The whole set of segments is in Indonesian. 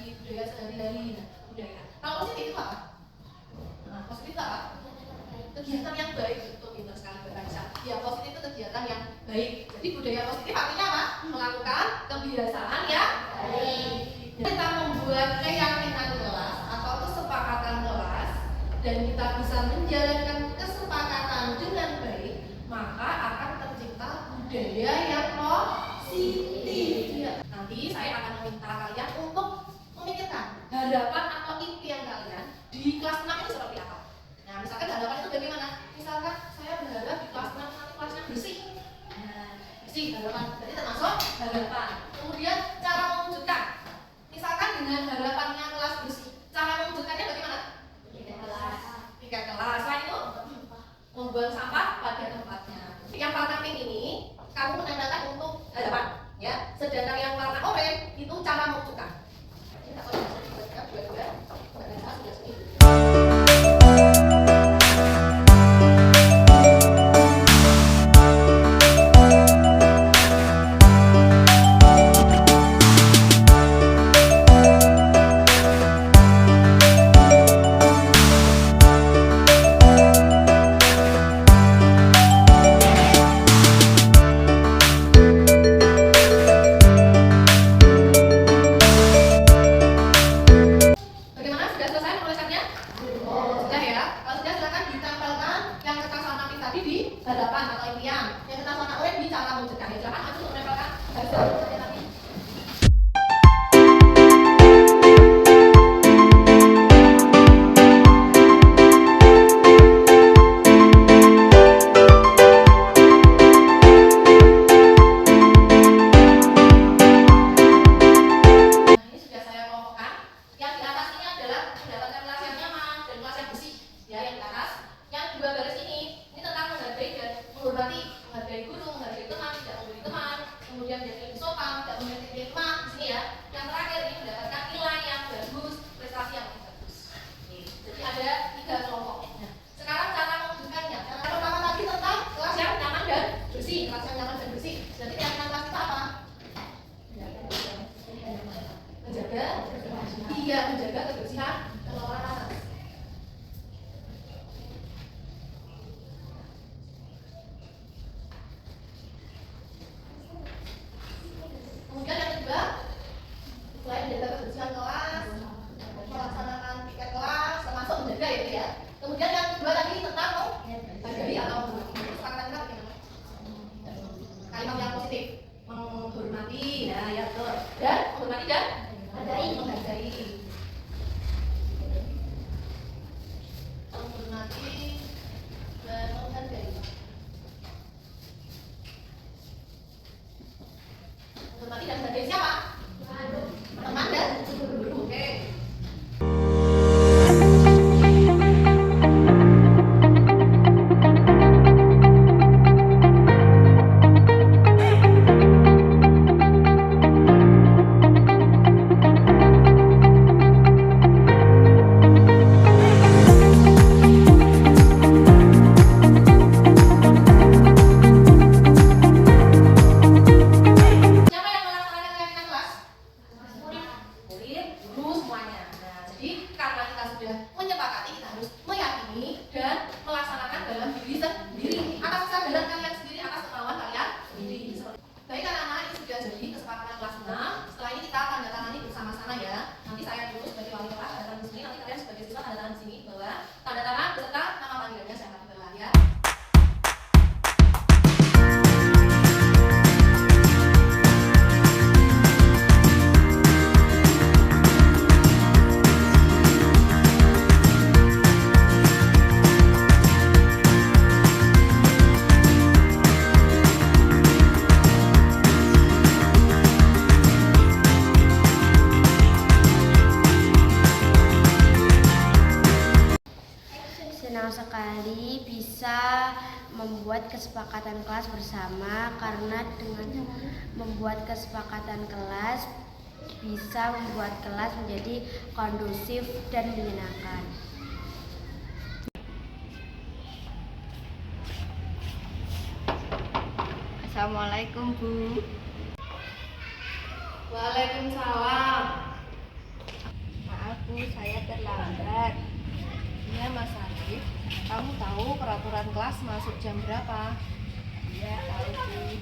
dari budaya sehari-hari. Nah, budaya. Kalau positif itu apa? Nah, positif itu apa? Kegiatan yang baik. Betul, pintar sekali Mbak Raisa. Ya, positif itu kegiatan yang baik. Jadi budaya positif artinya apa? Melakukan kebiasaan yang baik. Kita membuat keyakinan kelas atau kesepakatan kelas dan kita bisa menjalankan kesepakatan dengan baik, maka akan tercipta budaya yang positif. Ya. Nanti saya akan meminta kalian untuk memikirkan harapan atau impian kalian di kelas 6 itu seperti apa. Nah, misalkan harapan itu bagaimana? Misalkan saya berharap di kelas 6 nanti kelasnya bersih. Nah, bersih harapan. Jadi termasuk harapan. Kemudian cara mewujudkan. Misalkan dengan harapannya kelas bersih, cara mewujudkannya bagaimana? Tiga kelas. Selain itu, membuang sampah pada tempatnya. Yang warna pink ini kamu menandakan untuk harapan, ya. Sedangkan yang warna oranye itu cara mewujudkan. Kita bisa dua-dua. Sudah sini. Harapan atau impian. Yang kita warna oranye di cara mewujudkan. Silakan maju untuk menempelkan garis. Menghargai guru, menghargai teman, tidak memberi teman, kemudian menjadi lebih sopan, tidak memberi teman, di sini ya. Yang terakhir ini mendapatkan nilai yang bagus, prestasi yang bagus. Jadi ada 3 kelompok. Nah, sekarang cara mewujudkannya. Yang pertama tadi tentang kelas yang nyaman dan bersih, kelas yang nyaman dan bersih. Jadi keyakinan kelas kita apa? Menjaga kebersihan pengelolaan atas. Kemudian yang kedua, selain menjaga kebersihan kelas, melaksanakan piket kelas, termasuk menjaga itu ya. Kemudian yang kedua tadi tentang menghargai atau kesepakatan kita bagaimana? Kalimat yang positif, menghormati, nah ya betul. Dan menghormati dan menghargai. Menghormati dan menghargai. Menghormati dan menghargai siapa? Teman dan guru. Oke. Sekali bisa membuat kesepakatan kelas bersama, karena dengan membuat kesepakatan kelas bisa membuat kelas menjadi kondusif dan menyenangkan. Assalamualaikum Bu. Waalaikumsalam. Kamu tahu peraturan kelas masuk jam berapa? Iya, tahu Bu.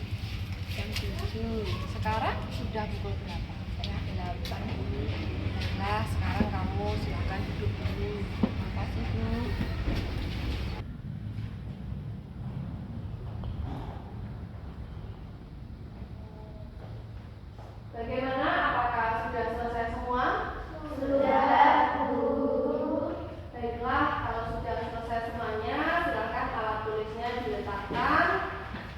Jam 7. Sekarang sudah pukul berapa? Setengah 8 Bu. Nah, sekarang kamu silakan duduk dulu. Makasih Bu. Bagaimana? Apakah sudah selesai semua? Sudah Bu. Baiklah, kalau sudah selesai semuanya, silakan alat tulisnya diletakkan.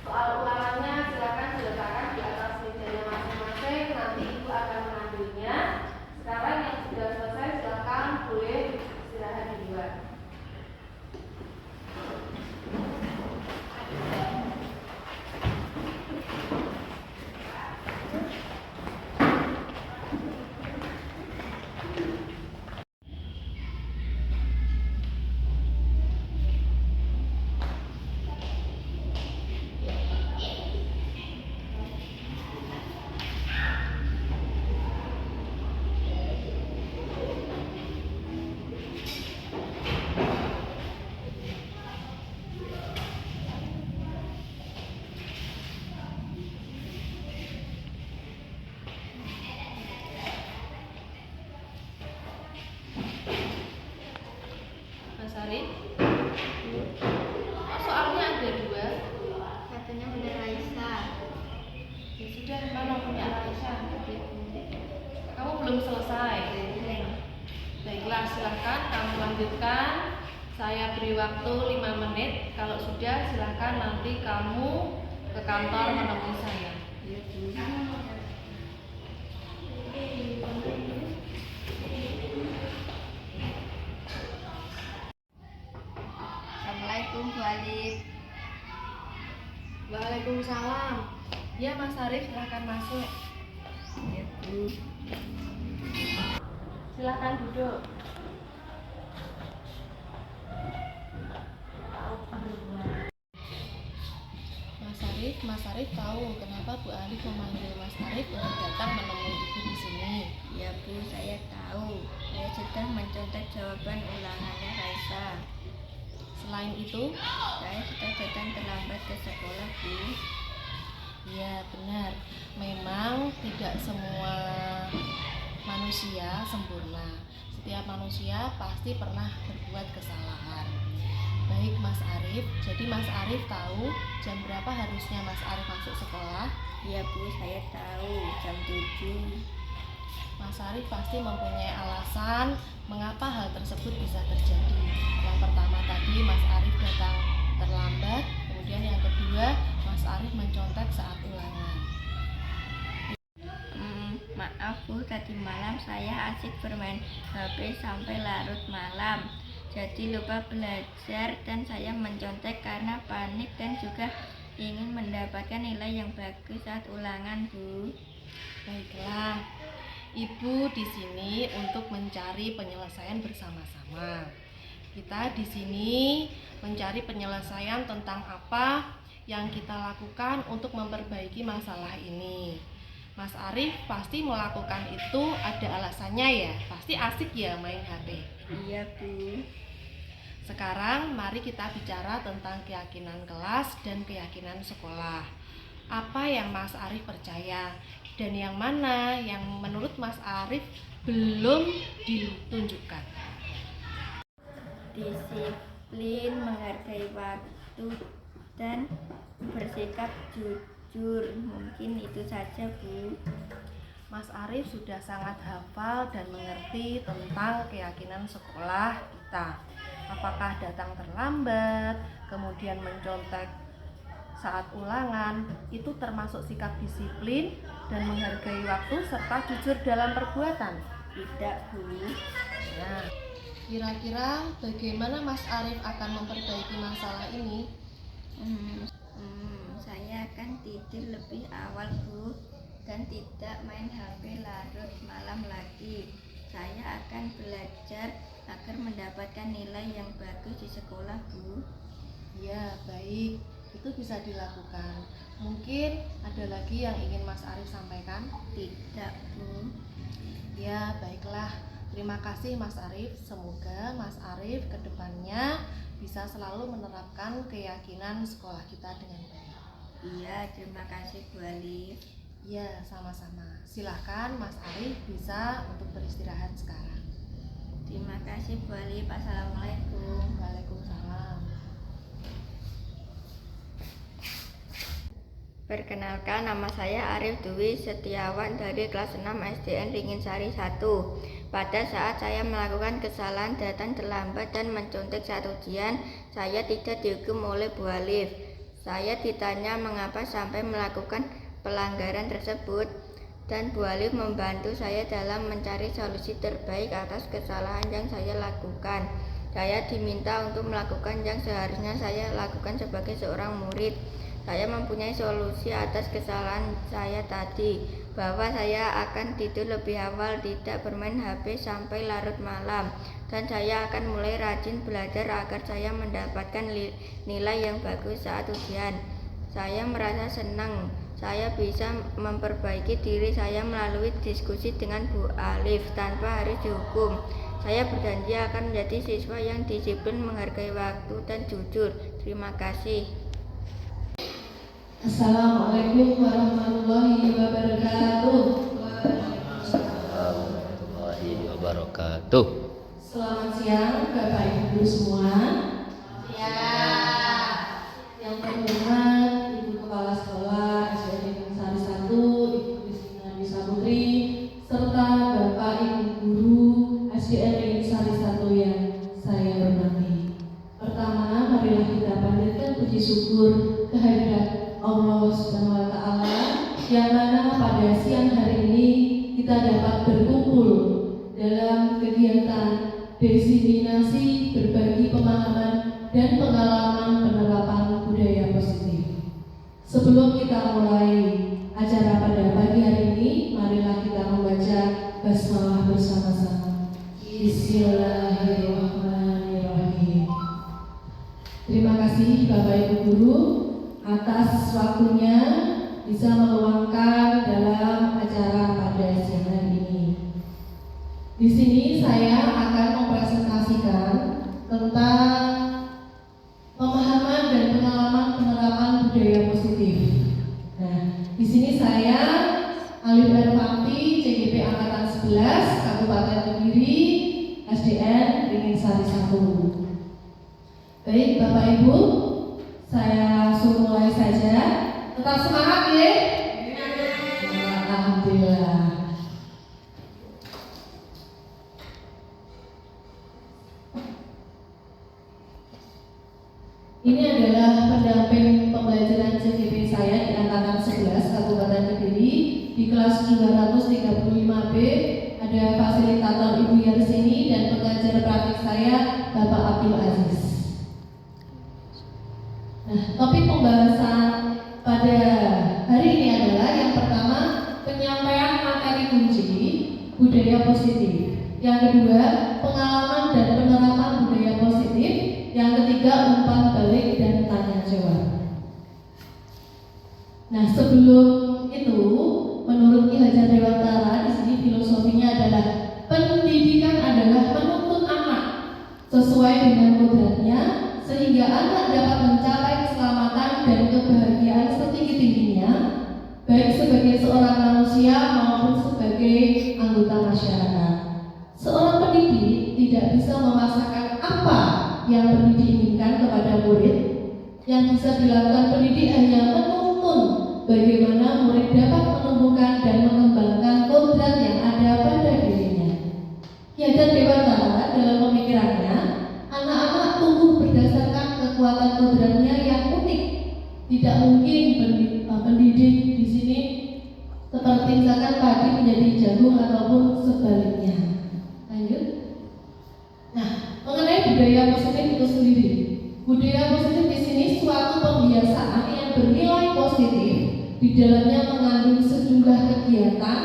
Soal ulangannya silakan diletakkan di atas mejanya masing-masing. Nanti Ibu akan mengambilnya. Sekarang yang sudah selesai silakan boleh istirahat di luar. Mas Arif, kok soalnya ada dua? Katanya benar Raisa. Ya sudah, mana punya Raisa? Kamu belum selesai. Baiklah, silahkan kamu lanjutkan. Saya beri waktu 5 menit. Kalau sudah, silahkan nanti kamu ke kantor menemui saya. Assalamualaikum Bu Alif. Waalaikumsalam. Ya Mas Arif, silahkan masuk. Ya Bu. Silahkan duduk. Mas Arif tahu kenapa Bu Alif memanggil Mas Arif untuk datang menemui Ibu di sini? Ya Bu, saya tahu. Saya sudah mencontek jawaban ulangannya Raisa. Selain itu, Saya sudah datang terlambat ke sekolah Bu. ya benar, memang tidak semua manusia sempurna. Setiap manusia pasti pernah berbuat kesalahan. Baik Mas Arif, jadi Mas Arif tahu jam berapa harusnya Mas Arif masuk sekolah? Ya Bu, saya tahu jam 7. Mas Arif pasti mempunyai alasan mengapa hal tersebut bisa terjadi. Yang pertama tadi Mas Arif datang terlambat, kemudian yang kedua Mas Arif mencontek saat ulangan. Maaf Bu, tadi malam saya asik bermain HP sampai larut malam. Jadi lupa belajar dan saya mencontek karena panik dan juga ingin mendapatkan nilai yang bagus saat ulangan Bu. Baiklah, Ibu di sini untuk mencari penyelesaian bersama-sama. Kita di sini mencari penyelesaian tentang apa yang kita lakukan untuk memperbaiki masalah ini. Mas Arif pasti melakukan itu ada alasannya ya. Pasti asik ya main HP. Iya Bu. Sekarang mari kita bicara tentang keyakinan kelas dan keyakinan sekolah. Apa yang Mas Arif percaya dan yang mana yang menurut Mas Arif belum ditunjukkan? Disiplin, menghargai waktu, dan bersikap jujur. Mungkin itu saja Bu. Mas Arif sudah sangat hafal dan mengerti tentang keyakinan sekolah kita. Apakah datang terlambat, kemudian mencontek saat ulangan, itu termasuk sikap disiplin dan menghargai waktu serta jujur dalam perbuatan? Tidak Bu. Nah, kira-kira bagaimana Mas Arif akan memperbaiki masalah ini? Saya akan tidur lebih awal Bu dan tidak main HP larut malam lagi. Saya akan belajar agar mendapatkan nilai yang bagus di sekolah Bu. Ya, baik. Itu bisa dilakukan. Mungkin ada lagi yang ingin Mas Arif sampaikan? Tidak Bu. Ya, baiklah. Terima kasih Mas Arif. Semoga Mas Arif kedepannya bisa selalu menerapkan keyakinan sekolah kita dengan baik. Iya, terima kasih Bu Alif. Iya, sama-sama. Silahkan Mas Arif bisa untuk beristirahat sekarang. Terima kasih Bu Alif. Assalamualaikum. Waalaikumsalam. Perkenalkan, nama saya Arif Dwi Setiawan dari kelas 6 SDN Ringinsari 1. Pada saat saya melakukan kesalahan datang terlambat dan mencontek saat ujian, saya tidak dihukum oleh Bu Alif. Saya ditanya mengapa sampai melakukan pelanggaran tersebut, dan Bu Alif membantu saya dalam mencari solusi terbaik atas kesalahan yang saya lakukan. Saya diminta untuk melakukan yang seharusnya saya lakukan sebagai seorang murid. Saya mempunyai solusi atas kesalahan saya tadi, bahwa saya akan tidur lebih awal, tidak bermain HP sampai larut malam, dan saya akan mulai rajin belajar agar saya mendapatkan nilai yang bagus saat ujian. Saya merasa senang saya bisa memperbaiki diri saya melalui diskusi dengan Bu Alif tanpa harus dihukum. Saya berjanji akan menjadi siswa yang disiplin, menghargai waktu, dan jujur. Terima kasih. Assalamualaikum warahmatullahi wabarakatuh. Warahmatullahi wabarakatuh. Selamat siang Bapak Ibu guru semua. Ya. Yang terhormat Ibu Kepala Sekolah SDN Ringinsari 1, Ibu Kristina Nisa Putri, serta Bapak Ibu guru SDN Ringinsari 1 yang saya hormati. Pertama, marilah kita panjatkan puji syukur kehadirat Allah Subhanahu wa Ta'ala, yang mana pada siang hari ini kita dapat berkumpul dalam kegiatan diseminasi berbagi pemahaman dan pengalaman penerapan budaya positif. Sebelum kita mulai acara pada pagi hari ini, marilah kita membaca basmalah bersama-sama. Bismillahirrahmanirrahim. Terima kasih Bapak Ibu guru atas waktunya bisa meluangkan dalam acara pada siang hari ini. Di sini saya akan mempresentasikan tentang pemahaman dan pengalaman penerapan budaya positif. Nah, di sini saya Alif Erfanti, CGP Angkatan 11, Kabupaten Kediri, SDN Ringinsari 1. Baik Bapak Ibu, saya suruh mulai saja. Tetap semangat ya. Alhamdulillah. Ini adalah pendamping pembelajaran CGP saya di Angkatan 11 Kabupaten Kediri di kelas 235B. Ada fasilitator Ibu Yarsini dan pengajar praktik saya Bapak Abdul Aziz. Nah, topik pembahasan pada hari ini adalah yang pertama, penyampaian materi kunci budaya positif. Yang kedua, pengalaman dan penerapan budaya positif. Yang ketiga, umpan balik dan tanya jawab. Nah, sebelum itu, menurut Ki Hajar Dewantara, di sini filosofinya adalah pendidikan adalah menuntut anak sesuai dengan kodratnya, sehingga anak dapat mencapai keselamatan dan kebahagiaan setinggi-tingginya, baik sebagai seorang manusia maupun sebagai anggota masyarakat. Seorang pendidik tidak bisa memaksakan apa yang pendidik inginkan kepada murid. Yang bisa dilakukan pendidik hanya menuntun bagaimana murid dapat menumbuhkan dan mengembangkan kodrat yang ada pada dirinya. Ki Hajar Dewantara dalam pemikirannya, anak-anak tumbuh berdasarkan kekuatan kodratnya yang unik. Tidak mungkin pendidik di sini seperti misalkan padi menjadi jagung ataupun sebaliknya. Lanjut. Nah, mengenai budaya positif itu sendiri, budaya positif di sini suatu pembiasaan yang bernilai positif, di dalamnya mengandung sejumlah kegiatan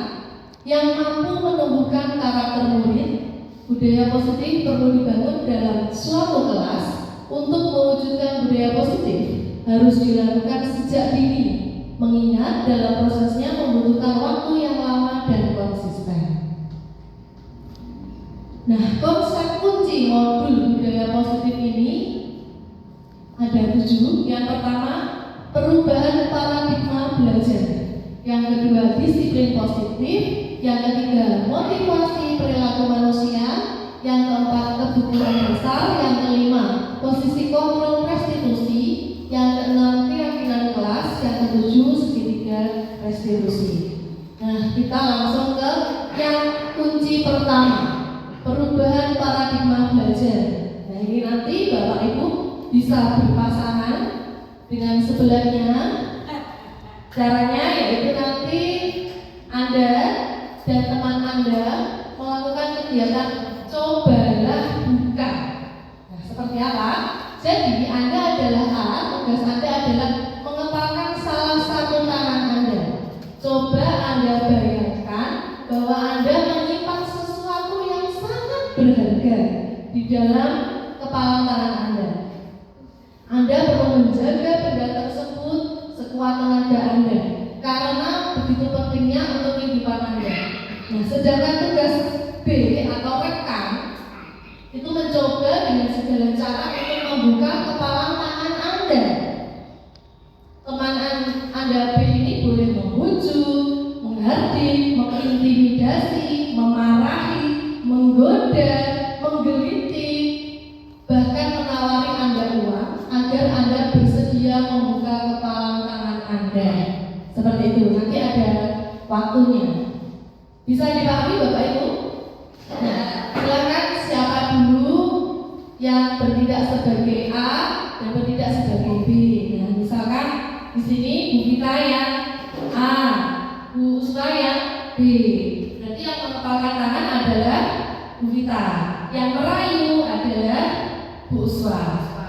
yang mampu menumbuhkan karakter murid. Budaya positif perlu dibangun dalam suatu kelas. Untuk mewujudkan budaya positif harus dilakukan sejak dini, mengingat dalam prosesnya membutuhkan waktu yang lama dan konsisten. Nah, konsep kunci modul budaya positif ini Ada 7. Yang pertama, perubahan paradigma belajar. Yang kedua, disiplin positif. Yang ketiga, motivasi perilaku manusia. Yang keempat, kebutuhan dasar. Yang kelima, posisi kontrol restitusi. Yang keenam, keyakinan kelas. Yang ketujuh, segitiga restitusi. Nah, kita langsung ke yang kunci pertama, perubahan paradigma belajar. Nah, ini nanti Bapak Ibu bisa berpasangan dengan sebelahnya. Caranya yaitu nanti Anda dan teman Anda melakukan kegiatan cobalah buka. Nah, seperti apa? Jadi Anda adalah A, tugas Anda adalah mengepalkan salah satu tangan Anda. Coba Anda bayangkan bahwa Anda menyimpan sesuatu yang sangat berharga di dalam kepala tangan Anda. Anda perlu menjaga benda tersebut sekuat tenaga Anda, karena begitu pentingnya untuk kehidupan Anda. Nah, sedangkan tugas B atau rekan itu mencoba dengan segala cara untuk membuka kepala tangan Anda. Teman Anda B ini boleh membujuk, menghardik, mengintimidasi, memarahi, menggoda, menggelitik, bahkan menawari Anda uang agar Anda bersedia membuka kepala tangan Anda. Seperti itu, nanti ada waktunya. Bisa dipahami Bapak Ibu? Nah, silakan siapa dulu yang bertindak sebagai A dan bertindak sebagai B. Nah, misalkan di sini Bu Vita yang A, Bu Usma yang B. Berarti yang mengepalkan tangan adalah Bu Vita, yang merayu adalah Bu Usma.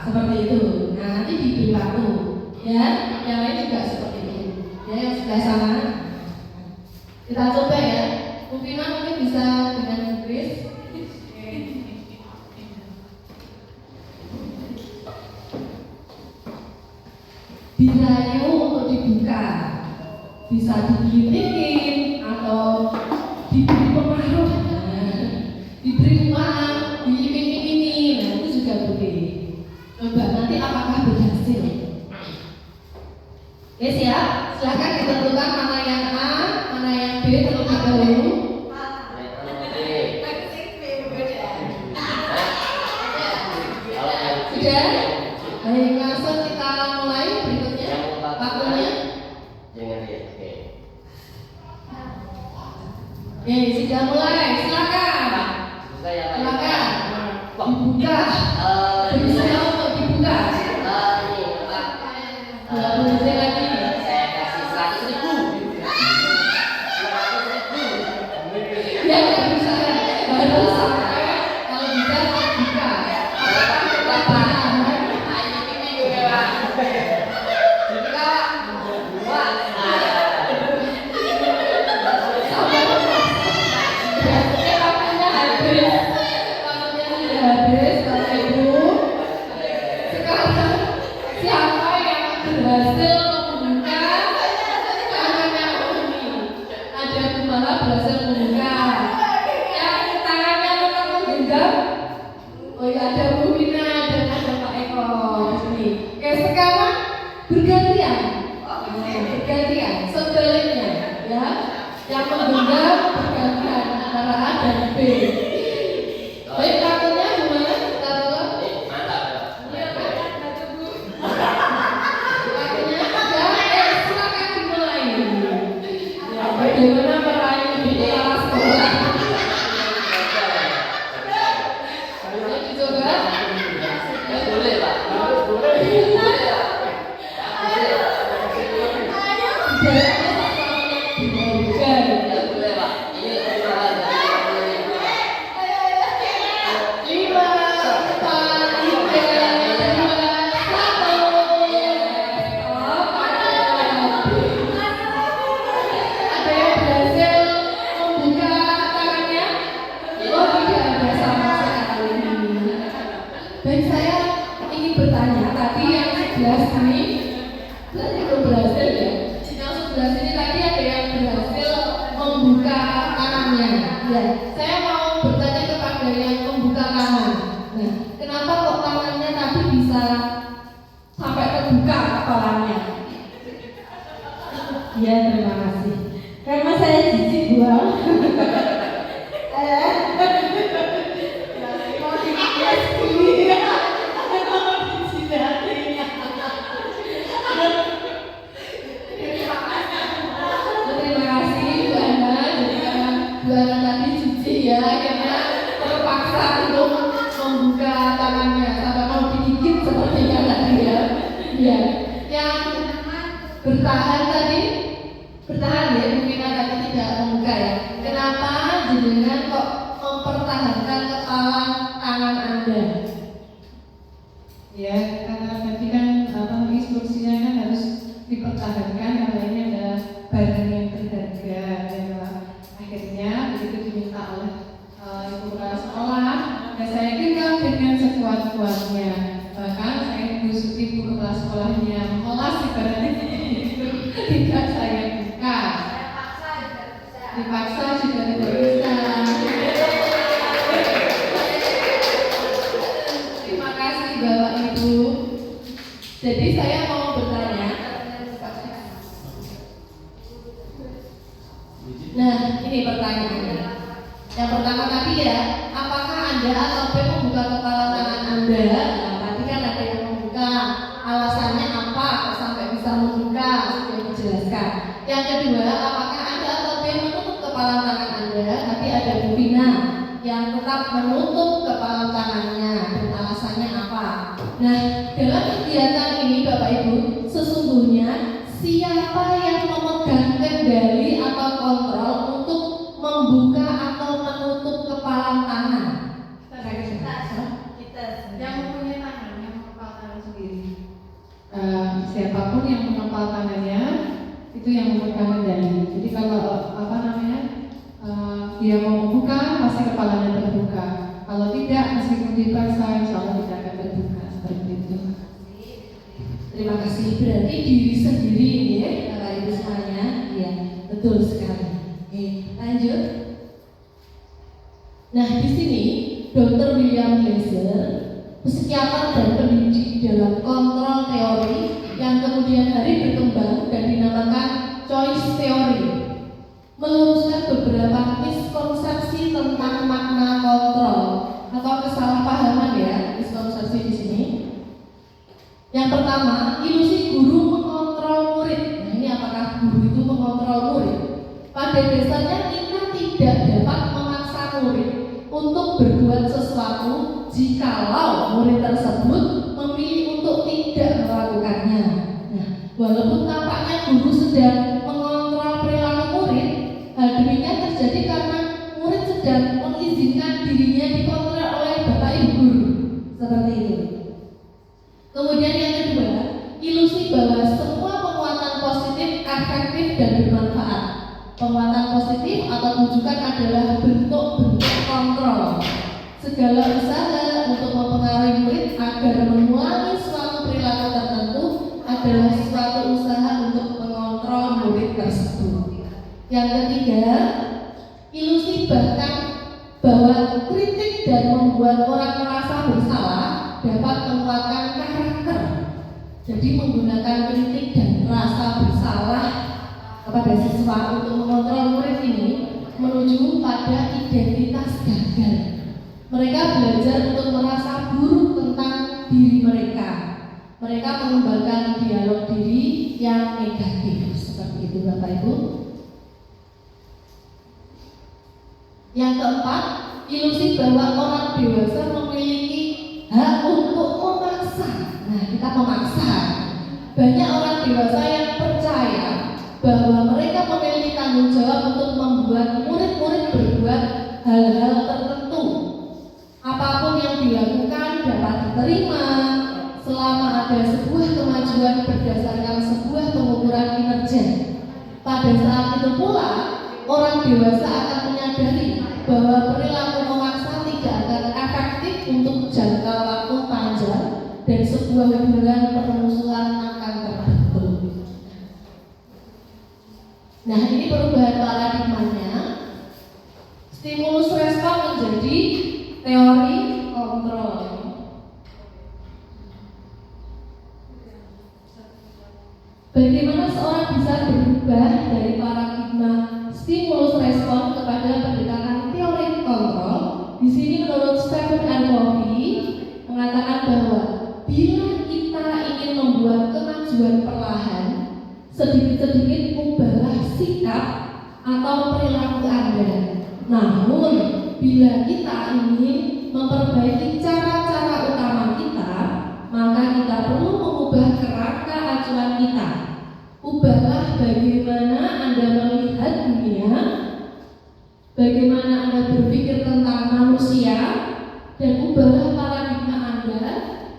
Seperti itu. Nah, nanti diberi waktu, ya. Yang lain juga seperti itu. Ya, yang sebelah sana. Kita coba ya. Bu Vina mungkin bisa dengan Inggris. Dirayu untuk dibuka, bisa digelitikin atau diberi pengaruh, diberi uang, diiming-imingi, nah itu juga boleh. Coba nanti apakah berhasil? Oke, siap? Silahkan ditentukan mana yang A, mana yang B terlebih dahulu. Sudah? Baik, langsung kita mulai berikutnya. Waktunya. Oke, sudah mulai. Silakan. Silakan. Dibuka. Berusaha untuk dibuka. Boleh lagi. Saya kasih 100.000. Ya, nggak bisa. Harus sampai kalau bisa dibuka. Oh ya, ada Bu Vina dan ada Pak Eko di sini. Oke, sekarang bergantian. Bergantian, sebaliknya ya. Yang menggenggam bergantian antara A dan B. Baik, kartunya gimana? Kita coba. Kartunya ada. Silakan dimulai. Ya, bagaimana meraih di kelas sekolah? Boleh, Pak. Dan saya ingin bertanya, tadi yang sebelah sini berarti belum berhasil ya. Yang sebelah sini tadi ada yang berhasil membuka tangannya. Ya, saya mau bertanya kepada yang membuka tangan. Nah, kenapa kok tangannya tadi bisa tangannya sampai mau digigit sepertinya tadi ya. Ya, yang bertahan tadi, bertahan ya, mungkin agak tidak membuka ya. Kenapa jenengan kok mempertahankan kepala tangan Anda? Ya, karena tadi kan instruksinya kan harus dipertahankan karena ini adalah barang yang berharga. Dan akhirnya begitu diminta oleh ibu kepala sekolah, dan saya genggam dengan sekuat-kuatnya. Bahkan saya berusuki ibu kepala sekolahnya memelas ibaratnya itu tidak saya buka. Dipaksa juga tidak bisa. Terima kasih Bapak Ibu. Jadi saya mau bertanya. Nah, ini pertanyaannya. Yang pertama tadi ya, apakah Anda atau B membuka kepala tangan Anda? Nah, tadi kan ada yang membuka. Alasannya apa? Kok sampai bisa membuka? Sudah dijelaskan. Yang kedua, apakah Anda atau B menutup kepala tangan Anda? Tadi ada Bu Vina yang tetap menutup kepala tangannya, dan alasannya apa? Nah, dalam kegiatan ini Bapak Ibu, sesungguhnya siapa yang memegang kendali atau kontrol untuk membuka atau menutup kepala tangan? Kita yang mempunyai tangan, yang mengepal tangan sendiri. Siapapun yang mengepal tangannya itu yang memegang kendali. Jadi kalau dia mau membuka, pasti kepalanya terbuka. Kalau tidak, meskipun dipaksa, insya Allah tidak akan terbuka seperti itu. Terima kasih. Berarti diri sendiri ini ya, Bapak Ibu semuanya. Iya, betul sekali. Oke, lanjut. Nah, di sini Dr. William Glaser, psikiater dan pendidik dalam kontrol teori yang kemudian hari berkembang dan dinamakan choice theory, meluruskan beberapa miskonsepsi tentang makna kontrol atau kesalahpahaman ya, miskonsepsi di sini. Yang pertama, ilusi guru mengontrol murid. Nah, ini apakah guru itu mengontrol murid? Pada dasarnya kita tidak dapat memaksa murid untuk berbuat sesuatu jikalau murid tersebut memilih untuk tidak melakukannya. Nah, walaupun tampaknya guru sedang mengontrol perilaku murid, hal demikian terjadi karena murid sedang mengizinkan dirinya dikontrol oleh bapak ibu guru. Seperti itu. Kemudian yang kedua, ilusi bahwa semua penguatan positif efektif dan bermanfaat. Penguatan positif atau rujukan adalah bentuk-bentuk kontrol. Segala usaha untuk mempengaruhi murid agar mengulangi suatu perilaku tertentu adalah suatu usaha untuk mengontrol murid tersebut. Yang ketiga, ilusi bahkan bahwa kritik dan membuat orang merasa bersalah dapat menguatkan karakter. Jadi menggunakan kritik dan rasa bersalah kepada siswa untuk mengontrol murid ini menuju pada identitas gagal. Mereka belajar untuk merasa buruk tentang diri mereka. Mereka mengembangkan dialog diri yang negatif. Seperti itu Bapak Ibu. Yang keempat, ilusi bahwa orang dewasa memiliki hak untuk memaksa. Nah, kita memaksa. Banyak orang dewasa yang percaya bahwa mereka memiliki tanggung jawab untuk membuat murid-murid berbuat hal-hal tertentu. Apapun yang dilakukan dapat diterima selama ada sebuah kemajuan berdasarkan sebuah pengukuran kinerja. Pada saat itu pula, orang dewasa akan menyadari bahwa perilaku memaksa tidak akan efektif untuk jangka waktu panjang dan sebuah hubungan permusuhan akan terbentuk. Nah, ini perubahan paradigmanya. Stimulus respon menjadi teori kontrol. Bagaimana seorang bisa berubah dari paradigma stimulus respon kepada pendekatan teori kontrol? Di sini menurut Stephen R. Covey mengatakan bahwa bila kita ingin membuat kemajuan perlahan, sedikit-sedikit ubahlah sikap atau perilaku Anda. Namun, bila kita ingin memperbaiki cara-cara utama ubahlah paradigma Anda,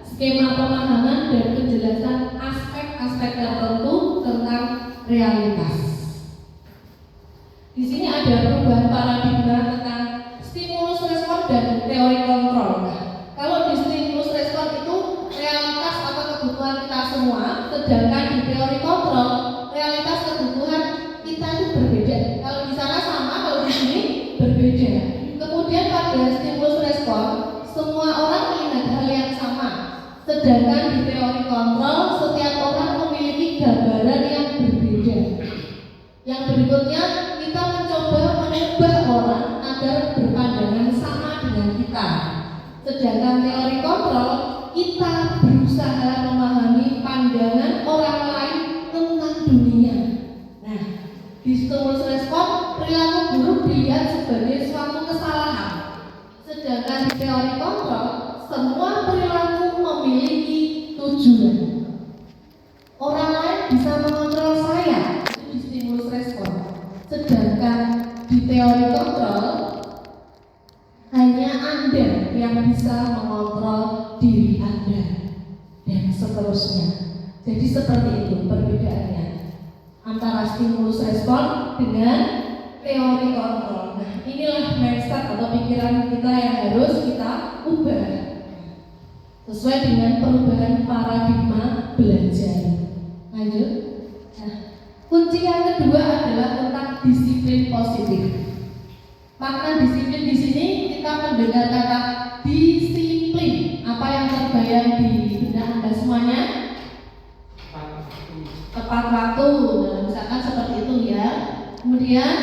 skema pemahaman dan penjelasan aspek-aspek tertentu tentang realitas. Di sini ada perubahan paradigma tentang stimulus respon dan teori kontrol. Nah, kalau di stimulus respon itu realitas atau kebutuhan kita semua, sedangkan di teori kontrol realitas kebutuhan kita itu berbeda. Kalau di sana sama, kalau di sini berbeda. Kemudian pada stimulus respon, semua orang melihat hal yang sama, sedangkan di teori kontrol setiap orang memiliki gambaran yang berbeda. Yang berikutnya, kita mencoba mengubah orang agar berpandangan sama dengan kita. Sedangkan teori kontrol, kita berusaha memahami pandangan orang lain tentang dunia. Nah, di stimulus respon, perilaku buruk dilihat sebagai suatu kesalahan. Sedangkan di teori kontrol, semua perilaku memiliki tujuan. Orang lain bisa mengontrol saya, itu di stimulus respon. Sedangkan di teori kontrol, hanya Anda yang bisa mengontrol diri Anda, dan seterusnya. Jadi seperti itu perbedaannya antara stimulus respon dengan teori kontrol. Nah, inilah mindset atau pikiran kita yang harus kita ubah sesuai dengan perubahan paradigma belajar. Lanjut. Nah, kunci yang kedua adalah tentang disiplin positif. Makna disiplin di sini kita mendengar kata disiplin. Apa yang terbayang di benak Anda semuanya? Tepat waktu. Nah, misalkan seperti itu ya. Kemudian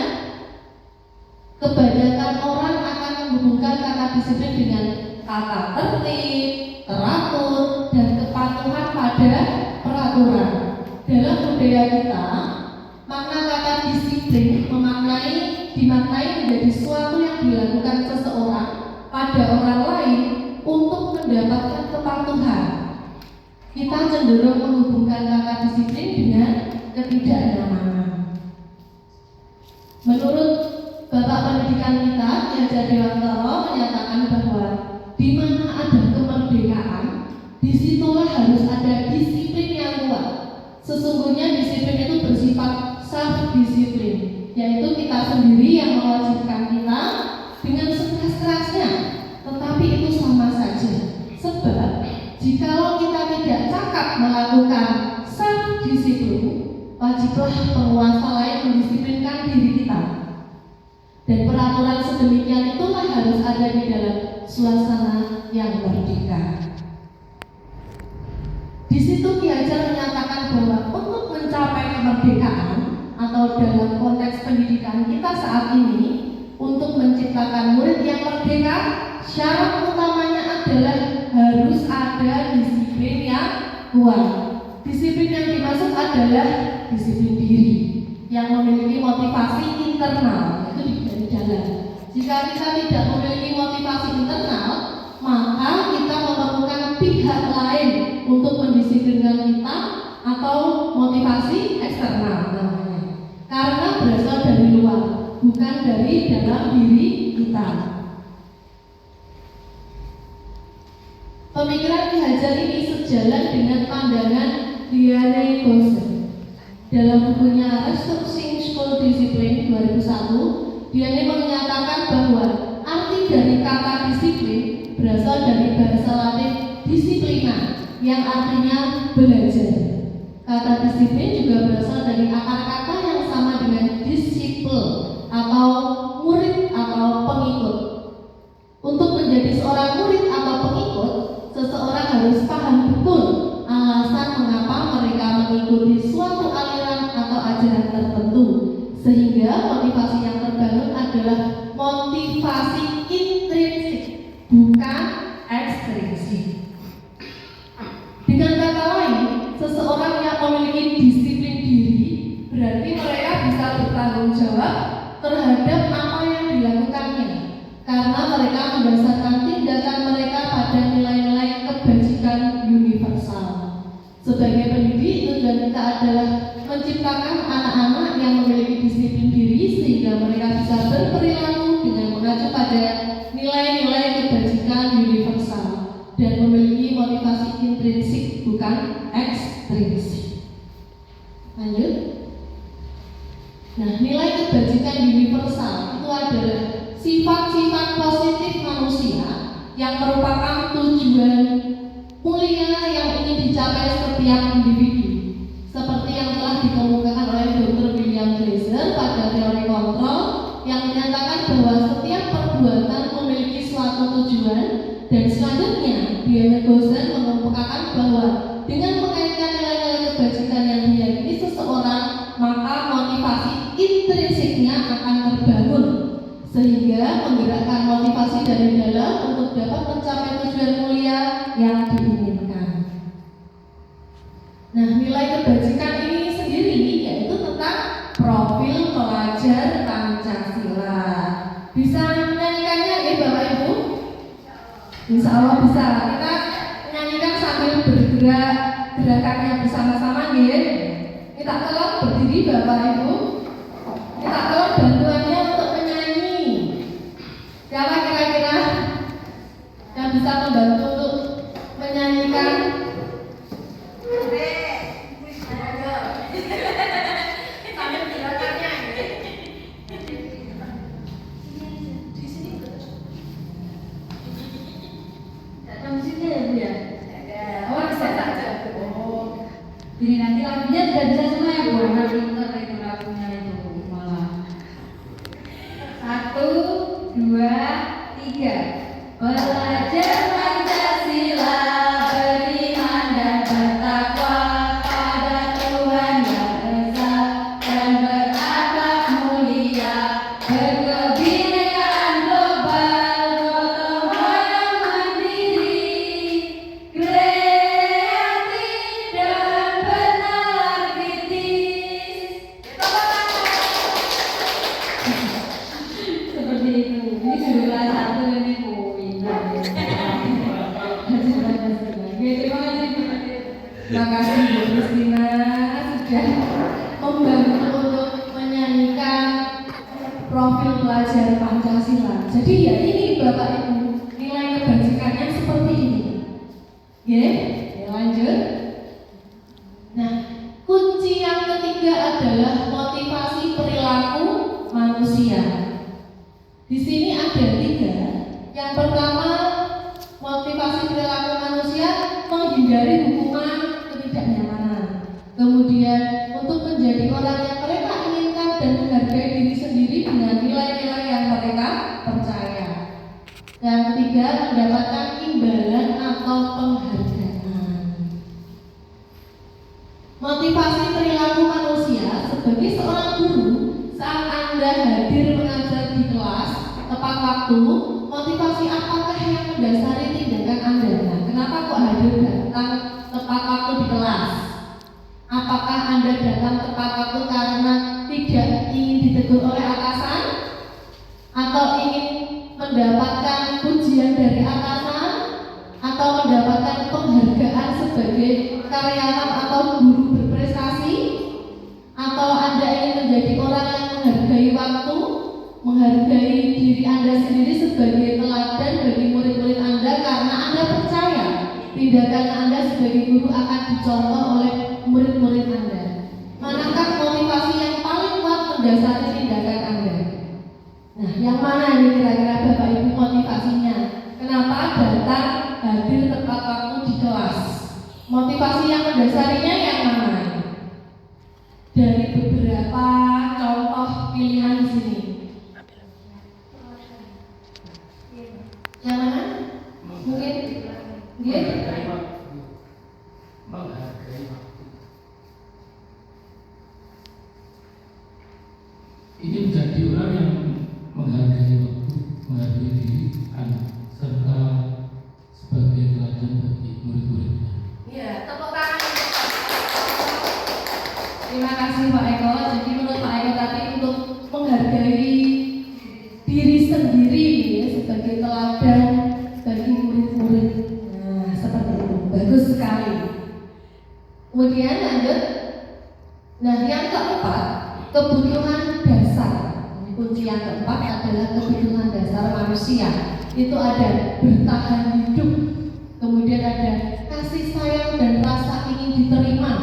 kebanyakan orang akan menghubungkan kata disiplin dengan kata tertib, teratur, dan kepatuhan pada peraturan. Dalam budaya kita, makna kata disiplin dimaknai menjadi suatu yang dilakukan seseorang pada orang lain untuk mendapatkan kepatuhan. Kita cenderung menghubungkan kata disiplin dengan ketidaknyamanan. Menurut Bapak Pendidikan kita, Ki Hajar Dewantara menyatakan bahwa di mana ada kemerdekaan, disitulah harus ada disiplin yang kuat. Sesungguhnya disiplin itu bersifat self-disiplin, yaitu kita sendiri yang mewajibkan kita dengan sekeras-kerasnya. Tetapi itu sama saja, sebab jikalau kita tidak cakap melakukan self-disiplin, wajiblah penguasa lain mendisiplinkan diri kita. Dan peraturan sedemikian itulah harus ada di dalam suasana yang merdeka. Di situ Ki Hajar menyatakan bahwa untuk mencapai kemerdekaan atau dalam konteks pendidikan kita saat ini, untuk menciptakan murid yang merdeka, syarat utamanya adalah harus ada disiplin yang kuat. Disiplin yang dimaksud adalah disiplin diri yang memiliki motivasi internal, itu dari dalam. Jika kita tidak memiliki motivasi internal, maka kita memerlukan pihak lain untuk mendisiplinkan kita atau motivasi eksternal namanya. Karena berasal dari luar, bukan dari dalam diri kita. Pemikiran Ki Hajar ini sejalan dengan pandangan Diane Gosset. Dalam bukunya Restructuring School Discipline 2001, Diane menyatakan bahwa arti dari kata disiplin berasal dari bahasa Latin disiplina, yang artinya belajar. Kata disiplin juga berasal dari akar kata yang sama dengan disciple atau murid atau pengikut. Untuk menjadi seorang murid atau pengikut, seseorang harus paham betul alasan mengapa mereka mengikuti suatu aliran atau ajaran tertentu, sehingga motivasi yang terbangun adalah motivasi intrinsik, bukan ekstrinsik. Dengan kata lain, seseorang yang memiliki disiplin diri berarti mereka bisa bertanggung jawab terhadap apa yang dilakukannya, karena mereka mendasarkan tindakan mereka pada nilai-nilai kebajikan universal. Sebagai pendidik, tujuan kita adalah menciptakan anak-anak yang merupakan tujuan mulia yang ingin dicapai setiap individu. Seperti yang telah dikemukakan oleh Dr. William Glaser pada teori kontrol yang menyatakan bahwa setiap perbuatan memiliki suatu tujuan, dan selanjutnya Diana Gosen mengemukakan bahwa dengan mengaitkan nilai-nilai kebajikan yang diyakini seseorang, maka motivasi intrinsiknya akan terbangun sehingga menggerakkan motivasi dari dalam untuk dapat mencapai tujuan mulia yang diinginkan. Nah, nilai kebajikan ini sendiri yaitu tentang profil pelajar Pancasila. Bisa menyanyikannya ya Bapak Ibu? Insya Allah bisa. Kita nyanyikan sambil bergerak, gerakannya bersama-sama ya. Kita tolong berdiri Bapak Ibu. Kita tolong bantuannya untuk menyanyi. Siapa kira-kira yang bisa membantu untuk menyanyikan? Sambil gerakannya. Di sini ada musiknya ya Bu ya? Oh, bisa saja. Oh. Jadi nanti lagunya sudah bisa semua ya Bu, anak pinter itu lagunya itu malah. 1, 2, 3. Belajar Pancasila, beriman dan bertakwa pada Tuhan yang esa dan berakhlak mulia, berkebinekaan global, gotong royong mandiri, kreatif dan benar kritis. Seperti itu. Ini sudah kelas 1 ini Bu. Terima kasih Bu. Terima kasih Bu Kristina sudah membantu untuk menyanyikan profil pelajar Pancasila. Jadi ya ini Bapak Ibu, nilai kebajikannya seperti ini. Ya, lanjut. Nah, kunci yang ketiga adalah motivasi perilaku manusia. Di sini ada 3. Yang pertama, motivasi perilaku manusia menghindari hukuman ketidaknyamanan. Kemudian untuk menjadi orang yang mereka inginkan dan menghargai diri sendiri dengan nilai-nilai yang mereka percaya. Yang ketiga, mendapatkan imbalan atau penghargaan. Motivasi perilaku manusia sebagai seorang guru saat Anda hadir mengajar di kelas tepat waktu, motivasi apakah yang mendasari tindakan Anda? Nah, kenapa kok hadir datang tepat waktu di kelas? Apakah Anda datang tepat waktu karena tidak ingin ditegur oleh atasan? Atau ingin mendapatkan pujian dari atasan? Atau mendapatkan penghargaan sebagai karyawan atau guru berprestasi? Atau Anda ingin menjadi orang yang menghargai waktu, menghargai diri Anda sendiri sebagai teladan bagi murid-murid Anda karena Anda percaya tindakan Anda sebagai guru akan dicontoh oleh murid-murid Anda? Manakah motivasi yang paling kuat mendasari tindakan Anda? Nah, yang mana ini kira-kira Bapak Ibu motivasinya? Kenapa datang hadir tepat waktu di kelas? Motivasi yang mendasarinya yang mana? Dari beberapa contoh pilihan di sini. Yang mana? Mungkin dia ini menjadi orang yang menghargai waktu, menghargai diri, serta sebagai teladan bagi murid-muridnya. ya, tepuk tangan. Terima kasih Pak Eko. Jadi menurut Pak Eko tadi untuk menghargai diri sendiri ya, sebagai teladan bagi murid-murid. Nah, seperti itu. Bagus sekali. Kemudian lanjut. Nah, yang keempat, kebutuhan dasar. Ini kunci yang keempat adalah kebutuhan dasar manusia. Itu ada bertahan hidup, kemudian ada kasih sayang dan rasa ingin diterima,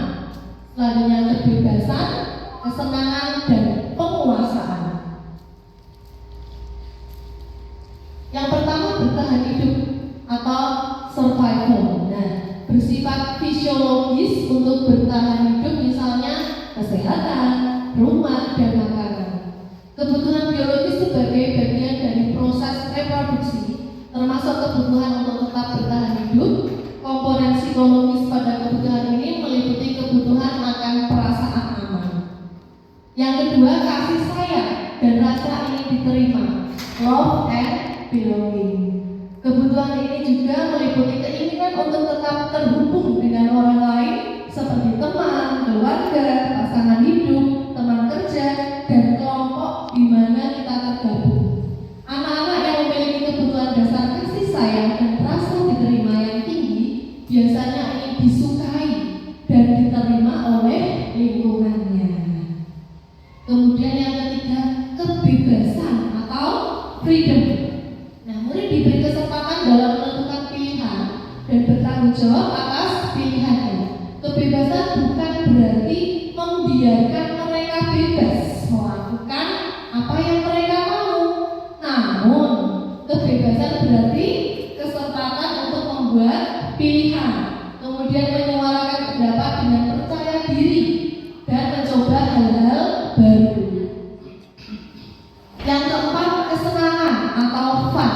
selanjutnya kebebasan, kesenangan dan penguasaan. Yang pertama bertahan hidup. atau survival. Nah, bersifat fisiologis untuk bertahan hidup, misalnya kesehatan, rumah, dan makanan. Kebutuhan biologis sebagai bagian dari proses reproduksi, termasuk kebutuhan untuk tetap bertahan hidup. Komponen psikologis pada kebutuhan ini meliputi kebutuhan akan perasaan aman. Yang kedua, kasih sayang dan rasa ingin diterima, love and belonging. Kebutuhan ini juga meliputi keinginan untuk tetap terhubung dengan orang lain seperti teman, keluarga, pasangan hidup, teman kerja, dan kelompok di mana kita tergabung. Anak-anak yang memiliki kebutuhan dasar kasih sayang dan rasa diterima yang tinggi biasanya ingin disukai dan diterima oleh lingkungannya. Kemudian yang ketiga, kebebasan atau freedom. Nah, murid diberi kesempatan dalam menentukan pilihan dan bertanggung jawab atas pilihannya. Kebebasan bukan berarti membiarkan mereka bebas melakukan apa yang mereka mau. Namun, kebebasan berarti kesempatan untuk membuat pilihan, kemudian menyuarakan pendapat dengan percaya diri dan mencoba hal-hal baru. Yang keempat, kesenangan atau fun.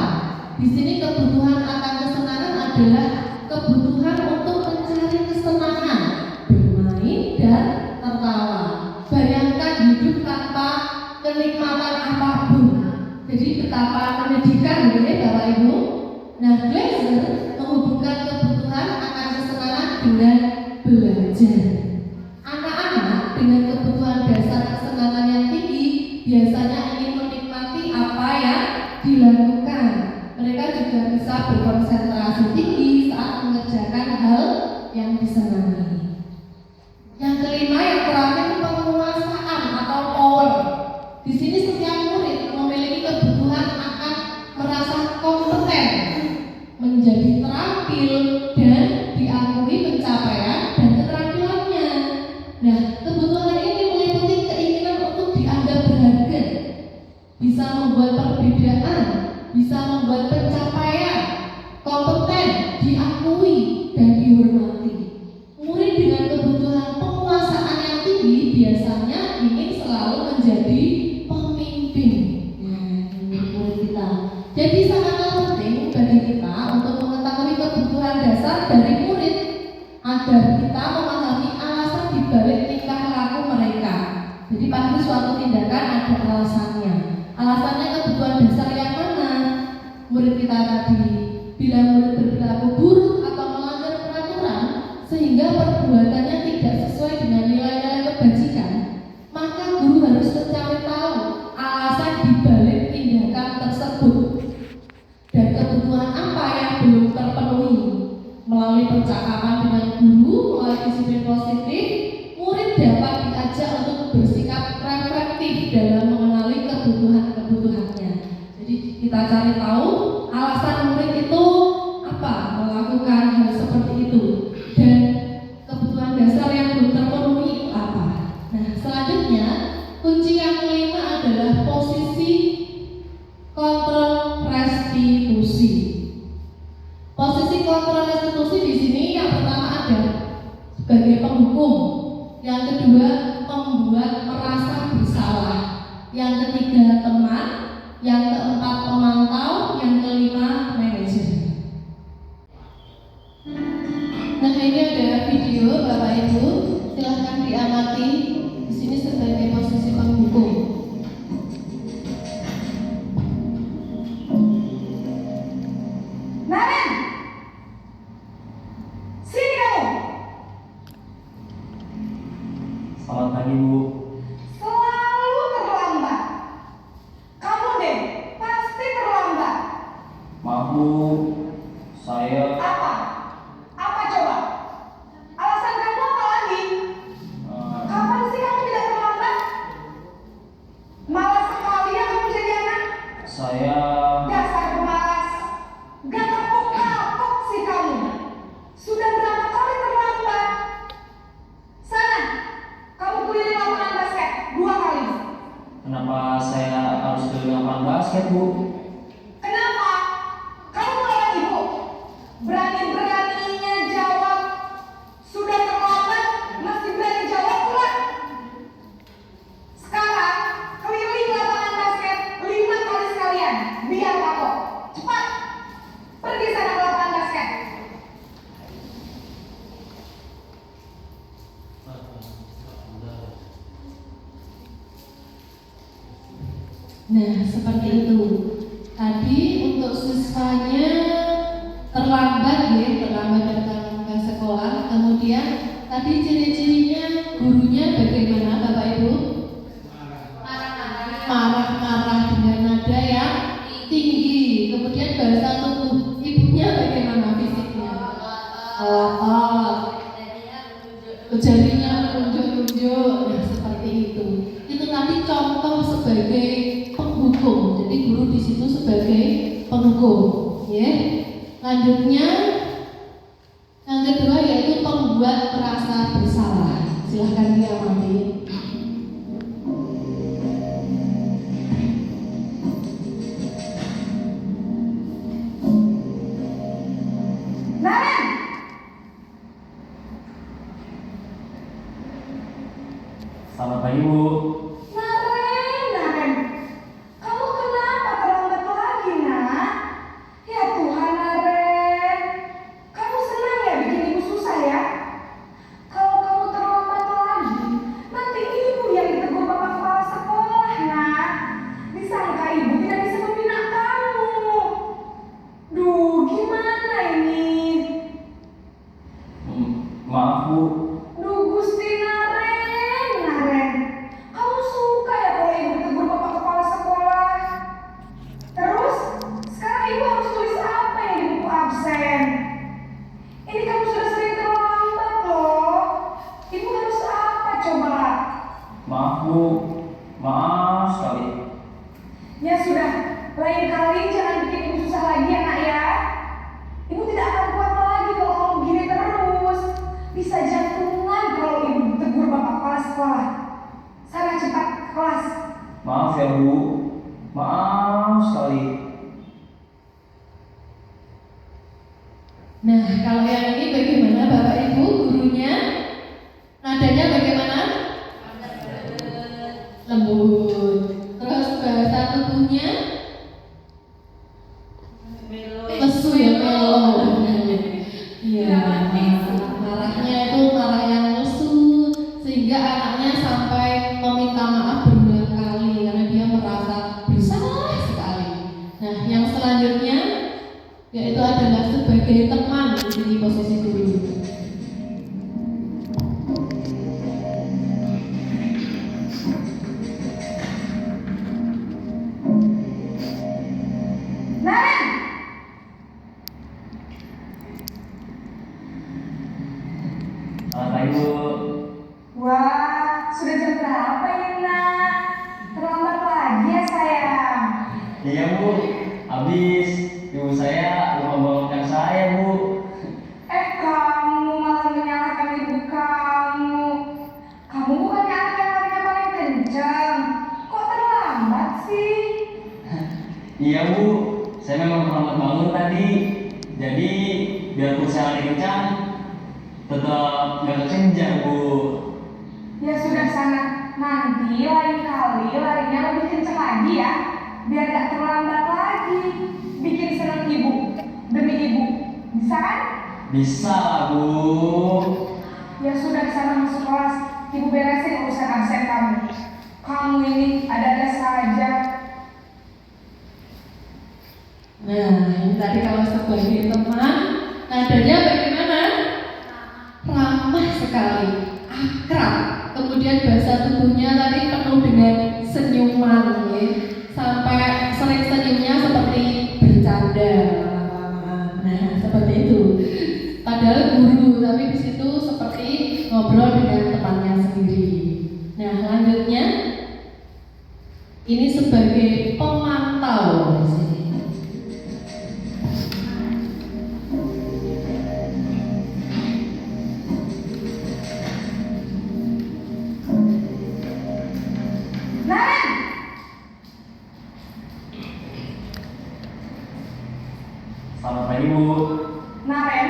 Di sini kebutuhan akan kesenangan adalah kebutuhan untuk mencari kesenangan, bermain dan tertawa. Bayangkan hidup tanpa kenikmatan apapun. Jadi betapa menyedihkan, gitu ya Bapak Ibu. Nah, Glasser menghubungkan kebutuhan akan kesenangan dengan belajar. Anak-anak dengan kebutuhan dasar kesenangan yang tinggi biasanya ingin menikmati apa yang dilakukan. Mereka juga bisa berkonsentrasi tinggi saat mengerjakan hal yang disenangi. Yang kelima, yang terakhir, penguasaan atau power. Di sini setiap murid memiliki kebutuhan akan merasa kompeten, menjadi terampil, dan diakui pencapaian dan keterampilannya. Nah, kebutuhan ini meliputi keinginan untuk dianggap berharga, bisa membuat perbedaan, bisa membuat pencapaian, kompeten, diakui, dan dihormati. Murid dengan kebutuhan penguasaan yang tinggi biasanya ingin selalu menjadi pemimpin. Nah, ini murid kita. Jadi sangatlah penting bagi kita untuk mengetahui kebutuhan dasar dari murid agar kita memahami alasan dibalik tingkah laku mereka. Jadi pasti suatu tindakan ada alasannya. Alasannya kebutuhan dasar yang mana? Murid kita tadi, bila murid berperilaku buruk atau melanggar peraturan sehingga perbuatannya tidak sesuai dengan nilai-nilai kebajikan, maka guru harus mencari tahu alasan dibalik tindakan tersebut dan kebutuhan apa yang belum terpenuhi. Melalui percakapan dengan guru, melalui disiplin positif, murid dapat diajak untuk bersikap reflektif dalam mengenali kebutuhan-kebutuhannya. Jadi kita cari tahu alasan murid itu apa melakukan hal seperti itu dan kebutuhan dasar yang belum terpenuhi itu apa. Nah, selanjutnya kunci yang kelima adalah posisi kontrol restitusi. Posisi kontrol restitusi di sini yang pertama ada sebagai penghukum, yang kedua membuat merasa bersalah, yang ketiga teman, yang keempat pemantau, yang kelima manajer. Nah, ini ada video Bapak Ibu, silahkan diamati. Di sini sebagai posisi penghukum. Naren, sini kamu. Selamat pagi, Bu. Selalu terlambat. Kamu deh, pasti terlambat. Maaf, Bu. Saya Apa? Apa coba? Alasan kamu apa lagi? Kapan sih kamu tidak terlambat? Malas sekali ya kamu jadi anak. saya Dasar pemalas. Gak kapok-kapok sih kamu. Sudah berapa kali terlambat? Sana, kamu keliling lapangan Nah, seperti itu. Tadi untuk siswanya terlambat datang ke sekolah. Kemudian tadi ciri-cirinya gurunya bagaimana Bapak Ibu? Marah-marah dengan nada yang tinggi. Kemudian bahasa tubuh ibunya bagaimana fisiknya? Jarinya menunjuk-nunjuk. Nah, seperti itu. Itu tadi contoh sebagai penghukum. Jadi guru di situ sebagai penghukum, ya. Lanjutnya yang kedua yaitu pembuat merasa bersalah. Silahkan diamati. Naren! Selamat pagi Bu. Naren, kamu kenapa terlambat lagi, nak? Ya Tuhan, Naren, kamu senang ya bikin ibu susah ya? Kalau kamu terlambat lagi, nanti ibu yang ditegur bapak kepala sekolah, nak. Disangka ibu tidak bisa membina kamu. Duh, gimana ini? Maaf Bu. Duh, Gusti Naren, kamu suka ya kalau ibu ditegur bapak kepala sekolah? Terus, sekarang ibu harus tulis apa yang di buku absen? Ini kamu sudah sering terlambat loh. Ibu harus apa coba? Maaf Bu. Maaf sekali. Ya sudah, lain kali jangan bikin ibu susah lagi ya nak ya. Ibu tidak akan kuat lagi kalau kamu begini terus. Bisa jantungan kalau ibu ditegur bapak kepala sekolah. Sana cepat ke kelas. Maaf ya Bu. Maaf sekali. Nah, kalau yang ini bagaimana Bapak Ibu gurunya? Nadanya bagaimana? Lembut. Terus bahasa tubuhnya? Lesu ya, melo. Iya, marahnya itu marah yang lesu sehingga anaknya sampai meminta maaf berulang kali karena dia merasa bersalah sekali. Nah, yang selanjutnya yaitu adalah sebagai teman di posisi guru. Naren! Selamat pagi Bu. Wah, sudah jam berapa ini nak? Terlambat lagi ya sayang. Iya Bu. Habis ibu saya lupa bangunkan saya Bu. Kamu malah menyalahkan ibu kamu. Kamu bukannya anak yang larinya paling kencang. Kok terlambat sih? Iya Bu. Saya memang terlambat bangun tadi. Jadi biarpun saya lari kencang, tetap nggak kekejar Bu. Ya sudah sana. Nanti lain kali larinya lebih kencang lagi ya. Biar gak terlambat lagi. Bikin senang ibu. Demi ibu. Bisa kan? Bisa lah Bu. Ya sudah sana masuk kelas. Ibu beresin urusan absen kamu. Kamu ini ada-ada saja. Nah, ini tadi kalau sebagai teman, nadanya bagaimana? Ramah sekali, akrab. Kemudian bahasa tubuhnya tadi penuh dengan senyuman, ya. Sampai sering senyumnya seperti bercanda. Nah, seperti itu. Padahal guru, tapi di situ seperti ngobrol dengan temannya sendiri. Nah, lanjutnya ini sebagai pemantau di sini. Naren! Selamat pagi Bu. Naren,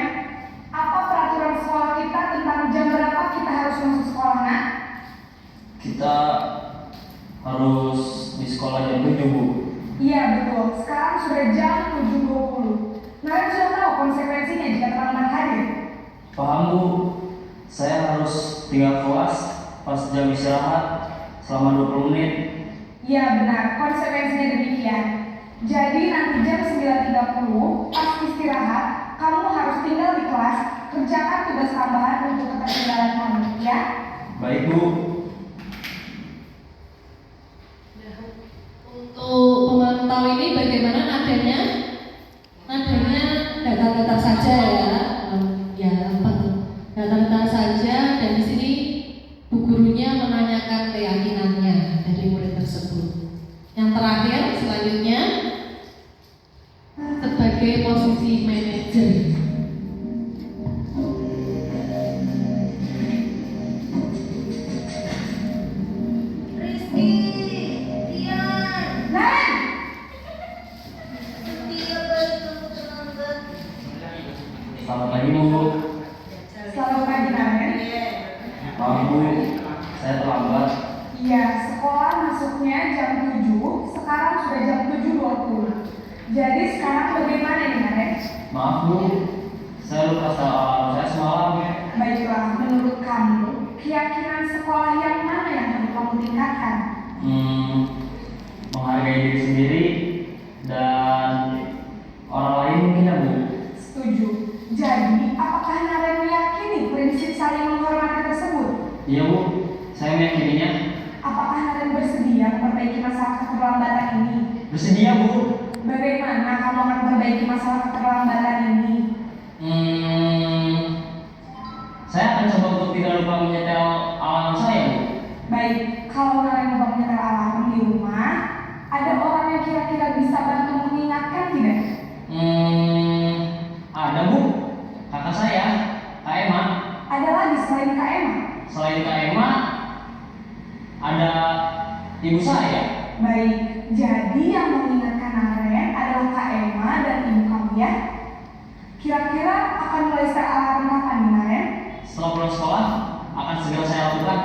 apa peraturan sekolah kita tentang jam berapa kita harus masuk sekolah, nak? Kita harus di sekolah jam 7 Bu. Iya betul, sekarang sudah jam 7.20. Naren sudah tahu konsekuensinya jika terlambat hadir. Paham Bu. Saya harus tinggal kelas pas jam istirahat selama 20 menit. Ya benar, konsekuensinya demikian. Jadi nanti jam 9.30 pas istirahat, kamu harus tinggal di kelas, kerjakan tugas tambahan untuk ketertinggalan kamu, ya? Baik, Bu. Untuk pemantau ini bagaimana nadanya? Nadanya data-data saja ya. Ya, data-data saja, dan di sini bu gurunya menanyakan keyakinannya dari murid tersebut. Yang terakhir selanjutnya sebagai posisi manajer. Selamat pagi, Bu. Selamat pagi, Naren. Maaf, Bu. Saya terlambat. Iya, sekolah masuknya jam 7, sekarang sudah jam 7.20. Jadi sekarang bagaimana nih, Naren? Maaf, Bu. Saya lupa soal alarm saya semalam. Baiklah, menurut kamu, keyakinan sekolah yang mana yang perlu kamu tingkatkan? Menghargai diri sendiri dan orang lain mungkin ya, Bu. Setuju. Jadi, apakah Naren meyakini prinsip saling menghormati tersebut? Iya, Bu. Saya meyakininya. Apakah Naren bersedia memperbaiki masalah keterlambatan ini? Bersedia, Bu. Bagaimana kamu akan memperbaiki masalah keterlambatan ini? Saya akan coba untuk tidak lupa menyetel alarm saya, Bu. Baik, kalau Naren lupa menyetel alarm di rumah, ada orang yang kira-kira bisa bantu mengingatkan tidak? Ada, Bu. Kakak saya, Kak Emma. Ada lagi selain Kak Emma? Selain Kak Emma, ada ibu saya. Baik, jadi yang mengingatkan Naren adalah Kak Emma dan ibu kamu ya? Kira-kira akan mulai setel alarm kapan nih, Naren? Setelah pulang sekolah, akan segera saya lakukan.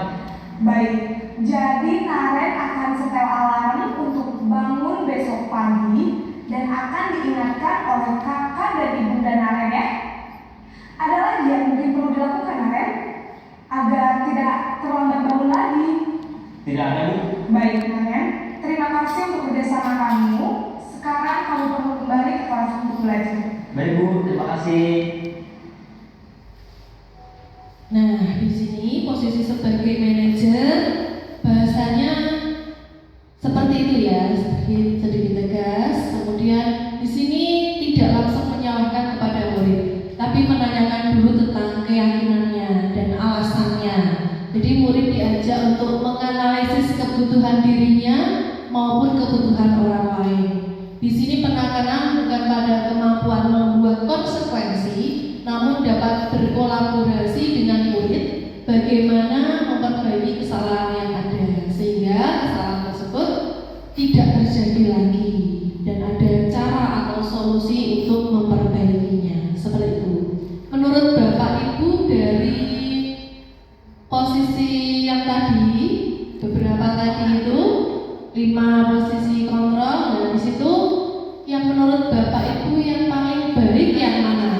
Baik, jadi Naren akan setel alarm untuk bangun besok pagi dan akan diingatkan oleh kakak dan ibunda Naren ya. Ada lagi yang mungkin perlu dilakukan, Naren, agar tidak terlambat bangun lagi? Tidak ada, Bu. Baik, Naren, terima kasih untuk kerjasama kamu. Sekarang kamu perlu kembali ke kelas untuk belajar. Baik, Bu. Terima kasih. Nah, di sini posisi sebagai manajer bahasanya seperti itu ya, sedikit tegas. Kemudian di sini tidak langsung menyalahkan kepada murid, tapi menanyakan dulu tentang keyakinannya dan alasannya. Jadi murid diajak untuk menganalisis kebutuhan dirinya maupun kebutuhan orang lain. Di sini penekanan bukan pada kemampuan membuat konsekuensi, namun dapat berkolaborasi dengan murid bagaimana memperbaiki kesalahan yang ada, sehingga kesalahan tersebut tidak terjadi lagi dan ada cara atau solusi untuk memperbaikinya. Seperti itu. Menurut Bapak Ibu dari posisi yang tadi, beberapa tadi itu 5 posisi kontrol, dan di situ yang menurut Bapak Ibu yang paling baik yang mana?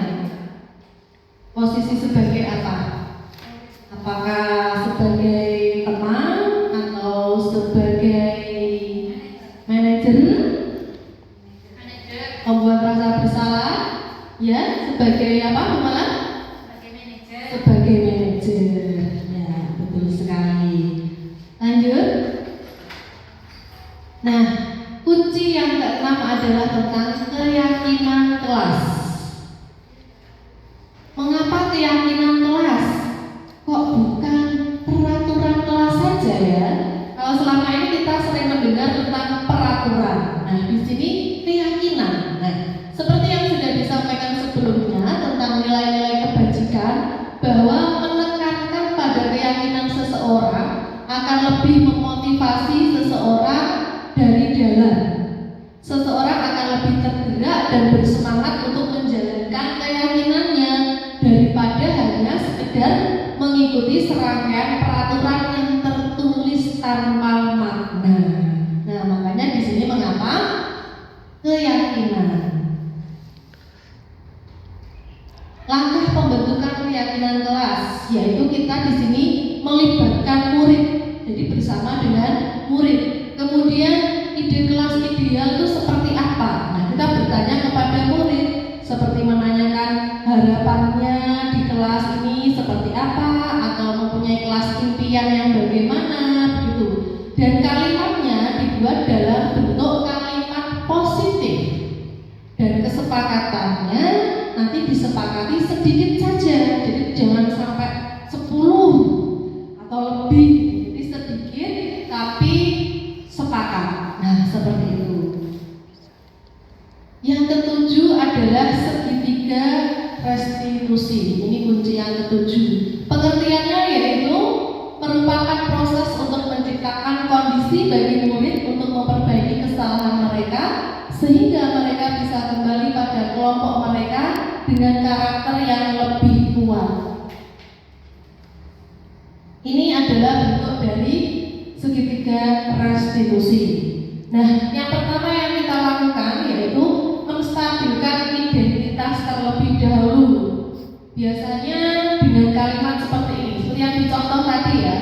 Posisi sebagai apa? Apakah sebagai teman atau sebagai manajer? Membuat rasa bersalah? Ya, sebagai apa, Bu Malah? Sebagai manajer. Ya, betul sekali. Lanjut. Nah, kunci yang keenam adalah tentang keyakinan kelas. Mengapa keyakinan kelas? Kok bukan peraturan kelas saja ya? Kalau selama ini kita sering mendengar tentang peraturan. Nah, di sini keyakinan. Nah, seperti yang sudah disampaikan sebelumnya tentang nilai-nilai kebajikan, bahwa menekankan pada keyakinan seseorang akan lebih memotivasi seseorang dari dalam. Seseorang akan lebih tergerak dan bersemangat untuk menjalankan keyakinannya daripada hanya sekedar mengikuti serangkaian peraturan yang tertulis tanpa makna. Nah, makanya di sini mengapa keyakinan. Langkah pembentukan keyakinan kelas, yaitu kita di sini melibatkan murid. Jadi bersama dengan murid. Kemudian ide kelas ideal itu seperti apa? Nah, kita bertanya kepada murid, seperti menanyakan harapannya di kelas ini seperti apa, atau mempunyai kelas impian yang bagaimana, begitu. Dan kalimatnya dibuat dalam bentuk kalimat positif. Dan kesepakatannya nanti disepakati sedikit saja, jadi jangan sampai 10 atau lebih, jadi sedikit tapi sepakat. Nah, seperti itu. Yang ketujuh adalah segitiga restitusi. Ini kunci yang ketujuh. Pengertiannya yaitu merupakan proses untuk menciptakan kondisi bagi murid untuk memperbaiki kesalahan mereka sehingga mereka bisa kembali pada kelompok mereka dengan karakter yang lebih kuat. Ini adalah bentuk dari segitiga restitusi. Nah, yang pertama yang kita lakukan yaitu menstabilkan identitas terlebih dahulu. Biasanya dengan kalimat seperti ini, seperti yang dicontoh tadi ya.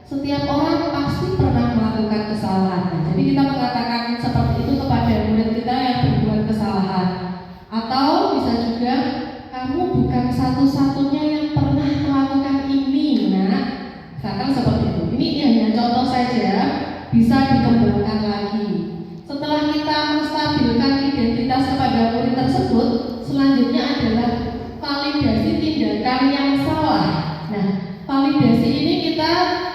Setiap orang pasti pernah melakukan kesalahan. Jadi kita mengatakan seperti itu kepada murid kita yang berbuat kesalahan. Atau bisa juga, kamu bukan satu-satunya yang pernah melakukan ini, nak. Misalkan seperti itu. Ini hanya contoh saja, bisa dikembangkan lagi. Setelah kita menstabilkan identitas kepada murid tersebut, selanjutnya adalah validasi tindakan yang salah. Nah, validasi ini kita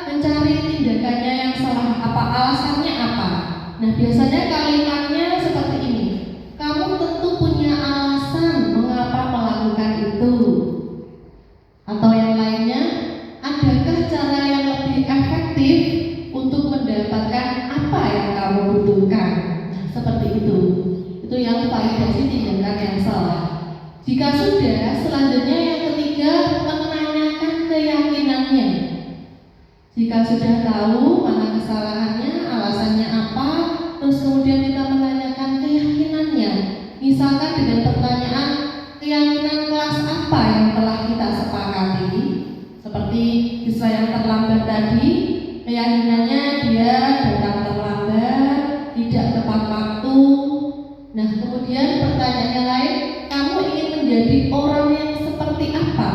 mencari tindakannya yang salah, apa alasannya apa. Nah, biasanya kalimatnya seperti ini. Kamu tentu punya alasan mengapa melakukan itu. Atau yang lainnya, adakah cara yang lebih efektif untuk mendapatkan apa yang kamu butuhkan? Nah, seperti itu. Itu yang validasi tindakan yang salah. Jika sudah, selanjutnya yang ketiga menanyakan keyakinannya. Jika sudah tahu mana kesalahannya, alasannya apa, terus kemudian kita menanyakan keyakinannya. Misalkan dengan pertanyaan, keyakinan kelas apa yang telah kita sepakati? Seperti siswa yang terlambat tadi, keyakinannya dia datang terlambat, tidak tepat waktu. Nah, kemudian pertanyaannya lain, kamu ingin menjadi orang yang seperti apa?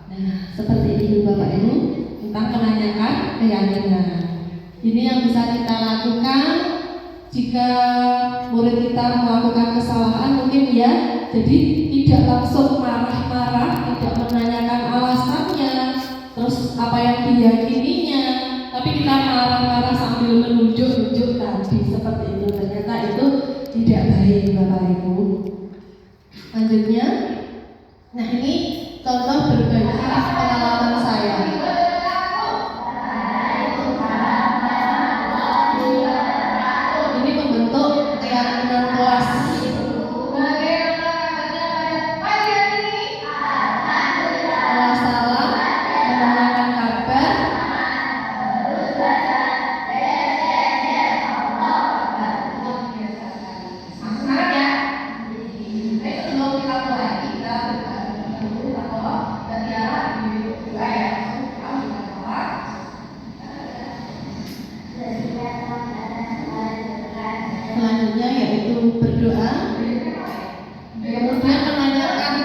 Nah, seperti itu Bapak Ibu, tentang menanyakan keyakinan. Ini yang bisa kita lakukan jika murid kita melakukan kesalahan, mungkin ya. Jadi tidak langsung marah-marah, tidak menanyakan alasannya, terus apa yang diyakininya, tapi kita marah-marah sambil menunjuk-nunjuk tadi seperti itu. Ternyata itu tidak baik Bapak Ibu. Selanjutnya, nah ini contoh berbagi pengalaman saya. Ini membentuk keyakinan kelas. Kalau salah, menanyakan kabar. Selanjutnya yaitu berdoa. Kemudian menanyakan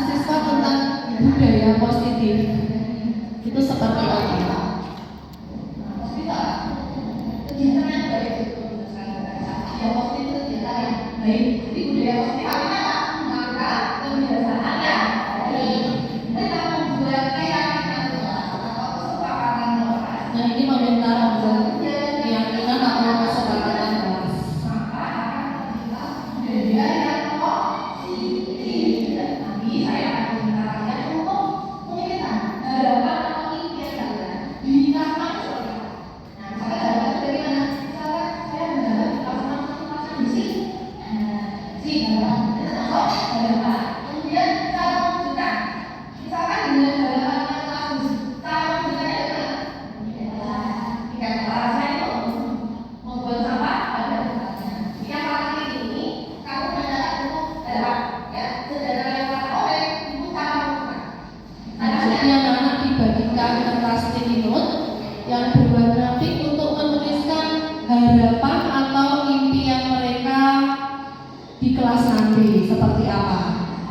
siswa tentang budaya positif. Itu seperti apa? Kegiatan yang baik itu ya positif itu kegiatan yang baik. Jadi budaya positif artinya apa? Maka kebiasaan yang baik. Kita membuat keyakinan atau kesepakatan kelas. Nah, ini meminta membuat keyakinan atau kesepakatan kelas. Maka akan tercipta budaya yang positif. Nanti saya akan meminta kalian untuk memikirkan harapan atau impian kalian.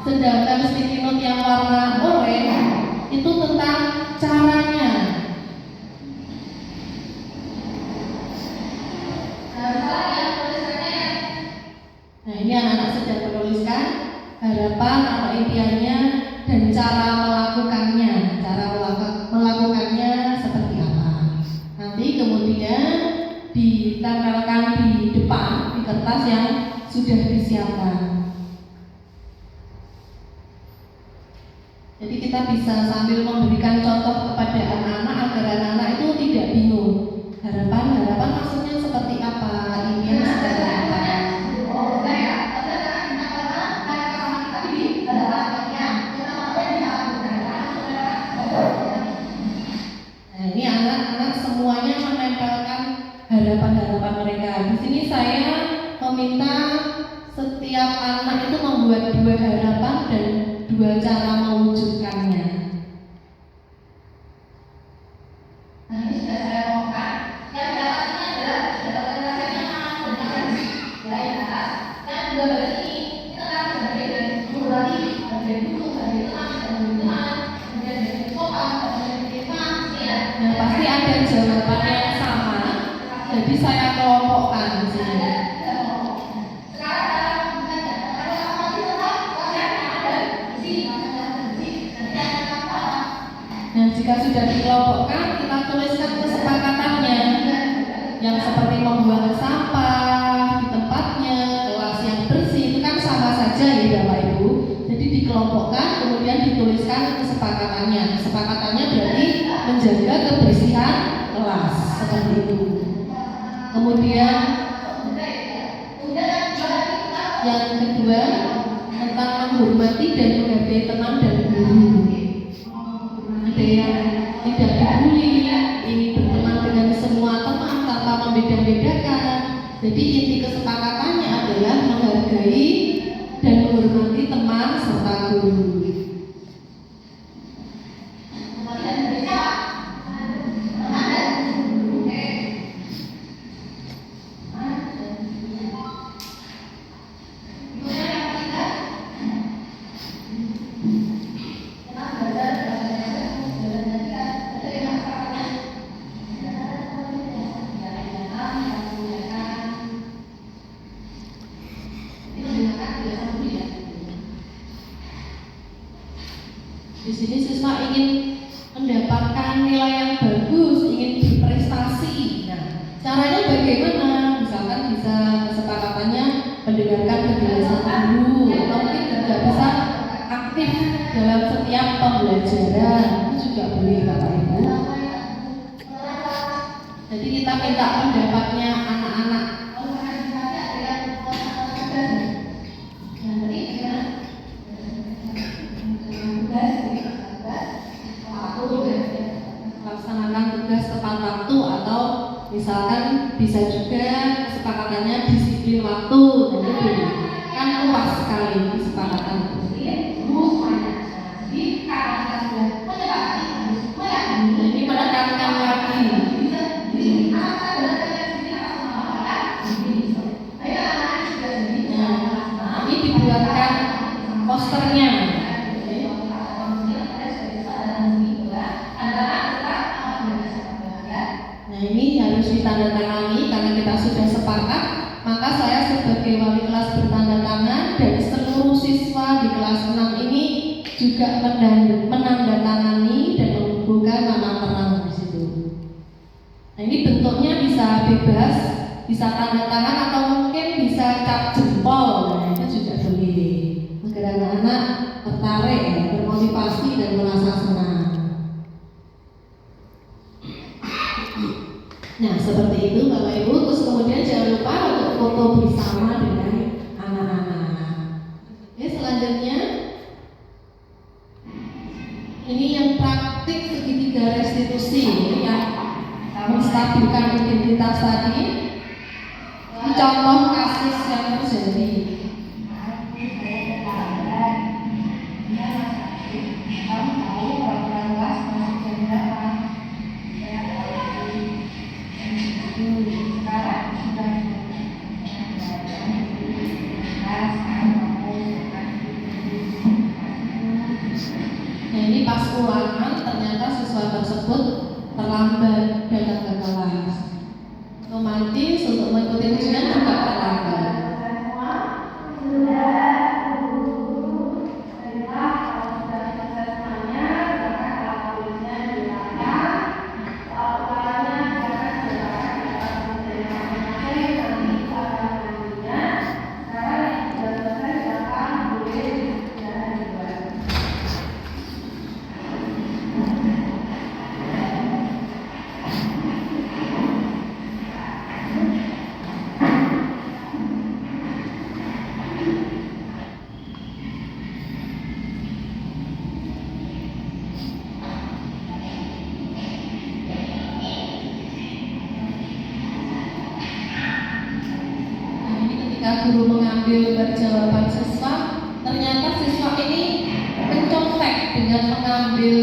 Sedangkan sticky note yang warna oranye itu tentang caranya. Nah, ini anak-anak sedang menuliskan harapan atau impiannya dan cara melakukannya. Cara melakukannya seperti apa. Nanti kemudian ditempelkan di depan di kertas yang sudah disiapkan. Jadi kita bisa sambil memberikan contoh kepada anak-anak agar anak-anak itu tidak bingung. Harapan maksudnya seperti apa? Impian seperti apa? Nah, ini anak-anak semuanya menempelkan harapan-harapan mereka. Di sini saya meminta setiap anak itu membuat 2 harapan dan 2 cara mewujudkannya. Nah, ini sudah saya ngomongkan. Yang di atas ini adalah penjelasannya yang atas. Yang dua baris ini kita akan berbagi dari guru lagi, dari buku, dari teman, kemudian dari sofa, dari teman, ya. Nah, pasti ada jawaban yang sama. Jadi saya kelompokkan di sini. Nah, jika sudah dikelompokkan, kita tuliskan kesepakatannya yang seperti membuang sampah di tempatnya, kelas yang bersih, itu kan sama saja ya Bapak Ibu. Jadi dikelompokkan, kemudian dituliskan kesepakatannya. Kesepakatannya berarti menjaga kebersihan kelas, seperti itu. Kemudian yang kedua tentang menghormati dan menghargai teman dan guru. Ada yang tidak dibully, ingin berteman dengan semua teman tanpa membeda-bedakan. Jadi inti kesepakatannya adalah menghargai dan menghormati teman serta guru. Di sini siswa ingin mendapatkan nilai yang bagus, ingin berprestasi. Nah, caranya bagaimana? Misalkan bisa kesepakatannya mendengarkan penjelasan guru, atau mungkin juga bisa aktif dalam setiap pembelajaran. Itu juga boleh Bapak Ibu. Jadi kita minta pendapatnya anak-anak. Laksanakan tugas tepat waktu, atau misalkan bisa juga kesepakatannya disiplin waktu. Nanti boleh. Kan luas sekali kesepakatan. Ini menekankan lagi. Nah, ini dibuatkan posternya. Nah, ini harus ditandatangani karena kita sudah sepakat. Maka saya sebagai wali kelas bertanda tangan dan seluruh siswa di kelas 6 ini juga menandatangani dan membuka nama terang di situ. Nah, ini bentuknya bisa bebas, bisa tanda tangan atau mungkin bisa cap jempol. Nah, itu juga boleh agar anak-anak tertarik, termotivasi dan merasa senang. Nah, seperti itu Bapak Ibu. Terus kemudian jangan lupa untuk foto bersama dengan anak-anak. Oke, selanjutnya ini yang praktik segitiga restitusi, ini yang menstabilkan identitas tadi. Ini contoh kasus yang terjadi. ini pas ulangan ternyata siswa tersebut terlambat datang ke kelas. Otomatis untuk mengikuti ujian juga terlambat. Guru mengambil jawaban siswa, ternyata siswa ini mencontek dengan mengambil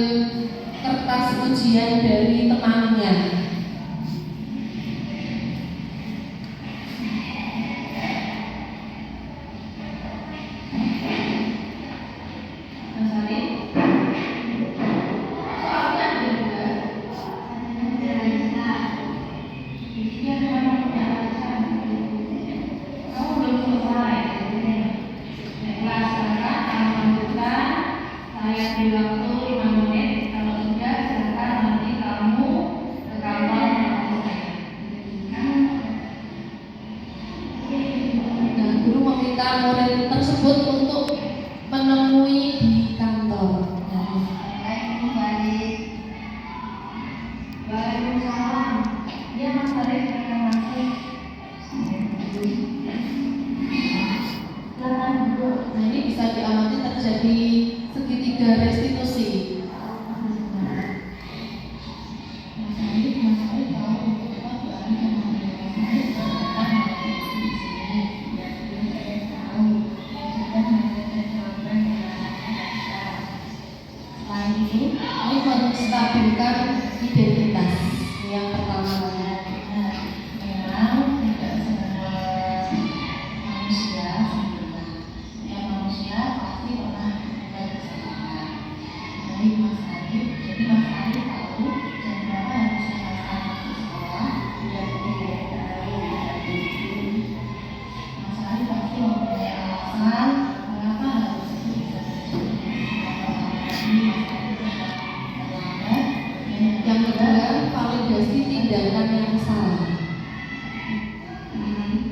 kertas ujian dari temannya. Murid tersebut untuk menemui di kantor. Waalaikumsalam. Ya Mas Arif akan masuk. Nah ini bisa diamati terjadi segitiga restitusi. Ini menstabilkan identitas yang pertama. Memang tidak semua manusia sempurna. Setiap manusia pasti pernah berbuat kesalahan. Baik Mas Arif, jadi Mas Arif tahu jam berapa harusnya Mas Arif di sekolah dan tidak terlalu itu. Mas Arif pasti mempunyai alasan mengapa harus itu bisa terjadi. Yang kedua, validasi tindakan yang salah.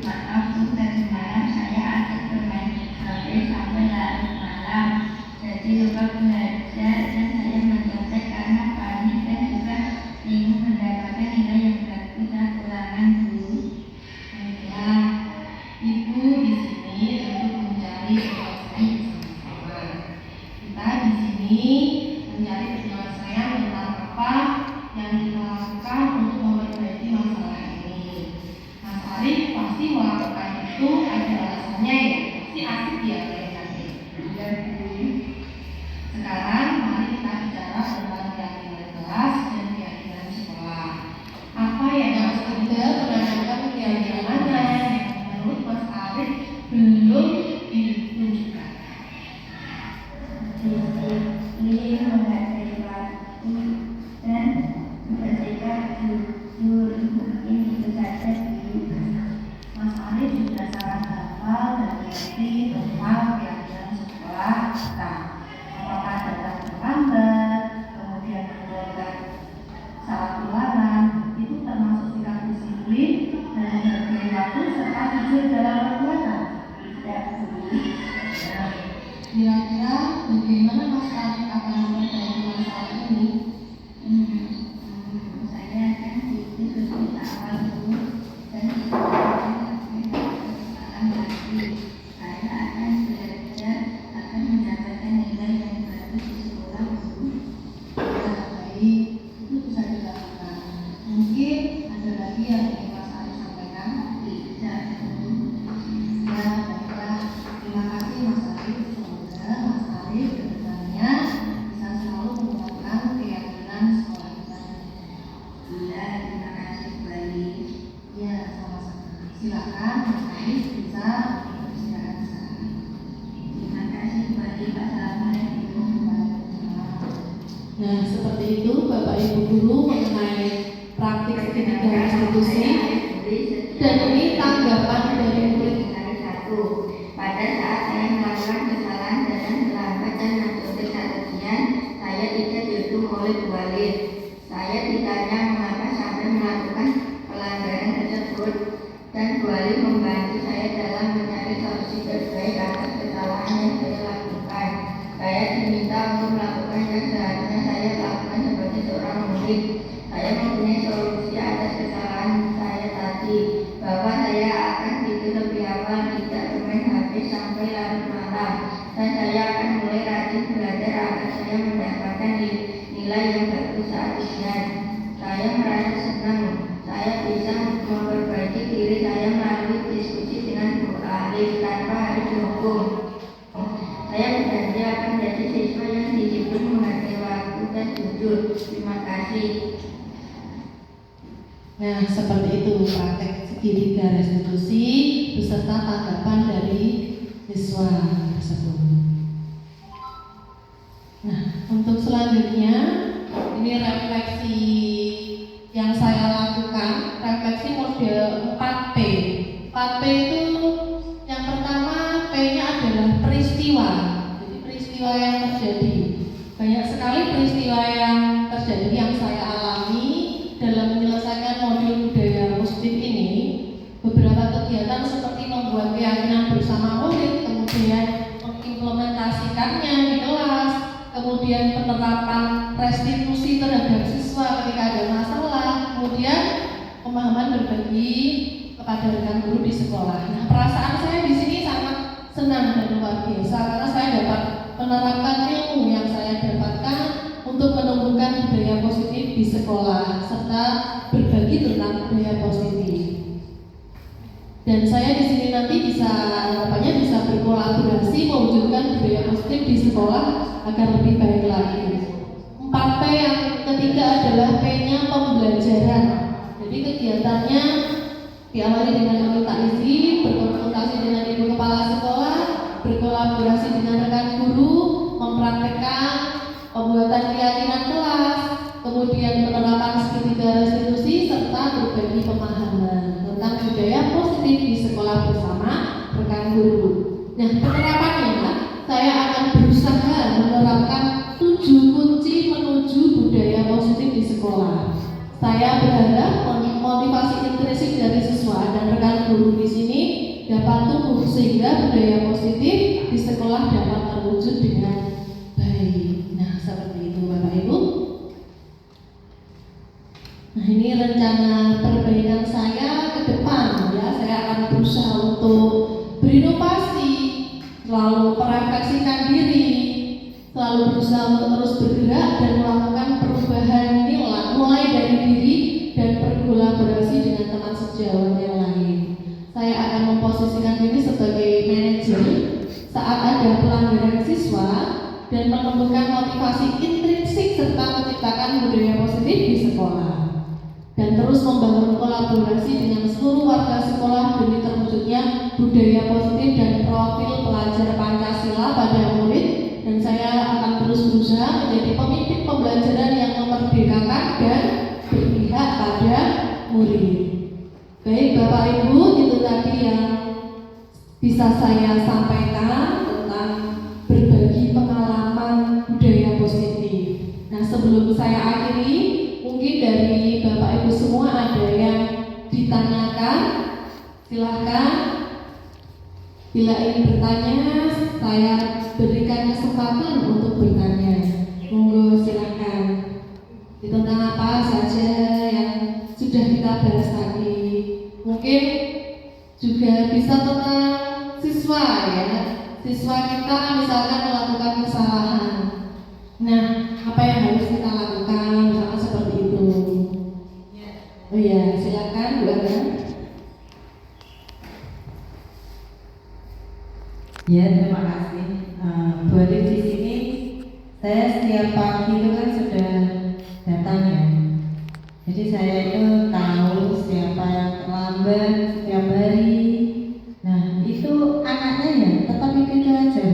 Maaf Bu, tadi malam saya asik bermain HP sampai larut malam. Jadi lupa belajar dan saya mencontek karena panik dan juga ingin mendapatkan nilai yang bagus saat ulangan Bu. Baiklah, Ibu di sini untuk mencari penyelesaian bersama-sama. Kita di sini mencari penyelesaian tentang apa yang kita lakukan untuk memperbaiki masalah ini. Mas Arif pasti melakukan itu ada alasannya ya, pasti asik ya nanti. Sekarang mari kita bicara tentang keyakinan kelas dan keyakinan sekolah. Apa yang harus Anda menanamkan keyakinan mana yang menurut Mas Arif belum ditunjukkan? Ini menghargai waktu dan bersikap jujur, mungkin itu saja Bu. Mas Arif sudah sangat hafal dan mengerti tentang keyakinan sekolah kita. Apakah dalam Nah, seperti itu Bapak Ibu Guru mengenai praktik segitiga restitusi. Dan ini tanggapan dari murid. Hari satu, pada saat saya melakukan kesalahan dan terlambat dan mencoba satu ujian, saya tidak dihukum oleh Bu Walid. Saya ditanya mengapa sampai melakukan pelanggaran tersebut, dan Bu Walid membantu saya dalam mencari solusi terbaik atas kesalahan yang saya lakukan. Saya diminta untuk melakukan yang seharusnya saya lakukan sebagai seorang murid. Saya mempunyai solusi atas kesalahan saya tadi, bahwa saya akan tidur lebih awal, tidak bermain HP sampai larut malam, dan saya akan mulai rajin belajar agar saya mendapatkan nilai yang bagus saat ujian. Saya merasa senang, saya bisa memperbaiki diri saya melalui diskusi dengan Bu Alif tanpa harus dihukum. Saya berjanji akan menjadi siswa yang disiplin, menghargai waktu, dan jujur. Terima kasih. Nah, seperti itu praktek segitiga restitusi beserta tanggapan dari siswa tersebut. Nah, untuk selanjutnya ini refleksi yang saya lakukan, refleksi model 4P. 4P itu yang pertama, P-nya adalah peristiwa. Jadi peristiwa yang terjadi. Banyak sekali peristiwa yang terjadi yang saya alami dalam menyelesaikan modul budaya positif ini. Beberapa kegiatan seperti membuat keyakinan bersama murid, kemudian mengimplementasikannya di kelas, kemudian penerapan restitusi terhadap siswa ketika ada masalah, kemudian pemahaman berbagi kepada rekan guru di sekolah. Nah, perasaan saya di sini sangat senang dan luar biasa karena saya dapat menerapkan ilmu yang saya dapatkan untuk menumbuhkan budaya positif di sekolah serta berbagi tentang budaya positif. Dan saya di sini nanti harapannya bisa berkolaborasi mewujudkan budaya positif di sekolah agar lebih baik lagi. 4P yang ketiga adalah P-nya pembelajaran. Jadi kegiatannya diawali dengan meminta izin, berkonsultasi dengan ibu kepala sekolah, berkolaborasi dengan rekan guru, mempraktekkan pembuatan keyakinan kelas, kemudian penerapan segitiga restitusi serta berbagi pemahaman tentang budaya positif di sekolah bersama rekan guru. Nah, penerapannya saya akan berusaha menerapkan 7 kunci menuju budaya positif di sekolah. Saya berharap motivasi intrinsik dari siswa dan rekan guru di sini dapat tumbuh sehingga budaya positif di sekolah dapat terwujud dengan baik. Nah, seperti itu Bapak Ibu. Nah, ini rencana perbaikan saya ke depan ya. Saya akan berusaha untuk berinovasi, selalu merefleksikan diri, selalu berusaha untuk terus bergerak dan melakukan perubahan nilai mulai dari diri dan berkolaborasi dengan teman sejawat yang lain. Saya akan memposisikan diri sebagai manajer saat ada pelanggaran siswa dan menumbuhkan motivasi intrinsik serta menciptakan budaya positif di sekolah. Dan terus membangun kolaborasi dengan seluruh warga sekolah demi terwujudnya budaya positif dan profil pelajar Pancasila pada murid. Dan saya akan terus berusaha menjadi pemimpin pembelajaran yang memerdekakan dan berpihak pada murid. Baik Bapak Ibu, itu tadi yang bisa saya sampaikan tentang berbagi pengalaman budaya positif. Nah, sebelum saya akhiri, mungkin dari Bapak Ibu semua ada yang ditanyakan, silahkan. Bila ingin bertanya, saya berikan kesempatan untuk bertanya. Monggo silahkan. Tentang apa saja yang sudah kita bahas tadi. Mungkin juga bisa tentang siswa ya. Siswa kita misalkan melakukan kesalahan. Nah, apa yang harus kita lakukan? Misalkan seperti itu. Oh iya, silakan Bu Ana. Ya, terima kasih. Buat di sini saya setiap pagi itu kan sudah datang ya. Jadi saya itu tahu siapa yang terlambat setiap hari. Nah, itu anaknya ya tetap itu aja.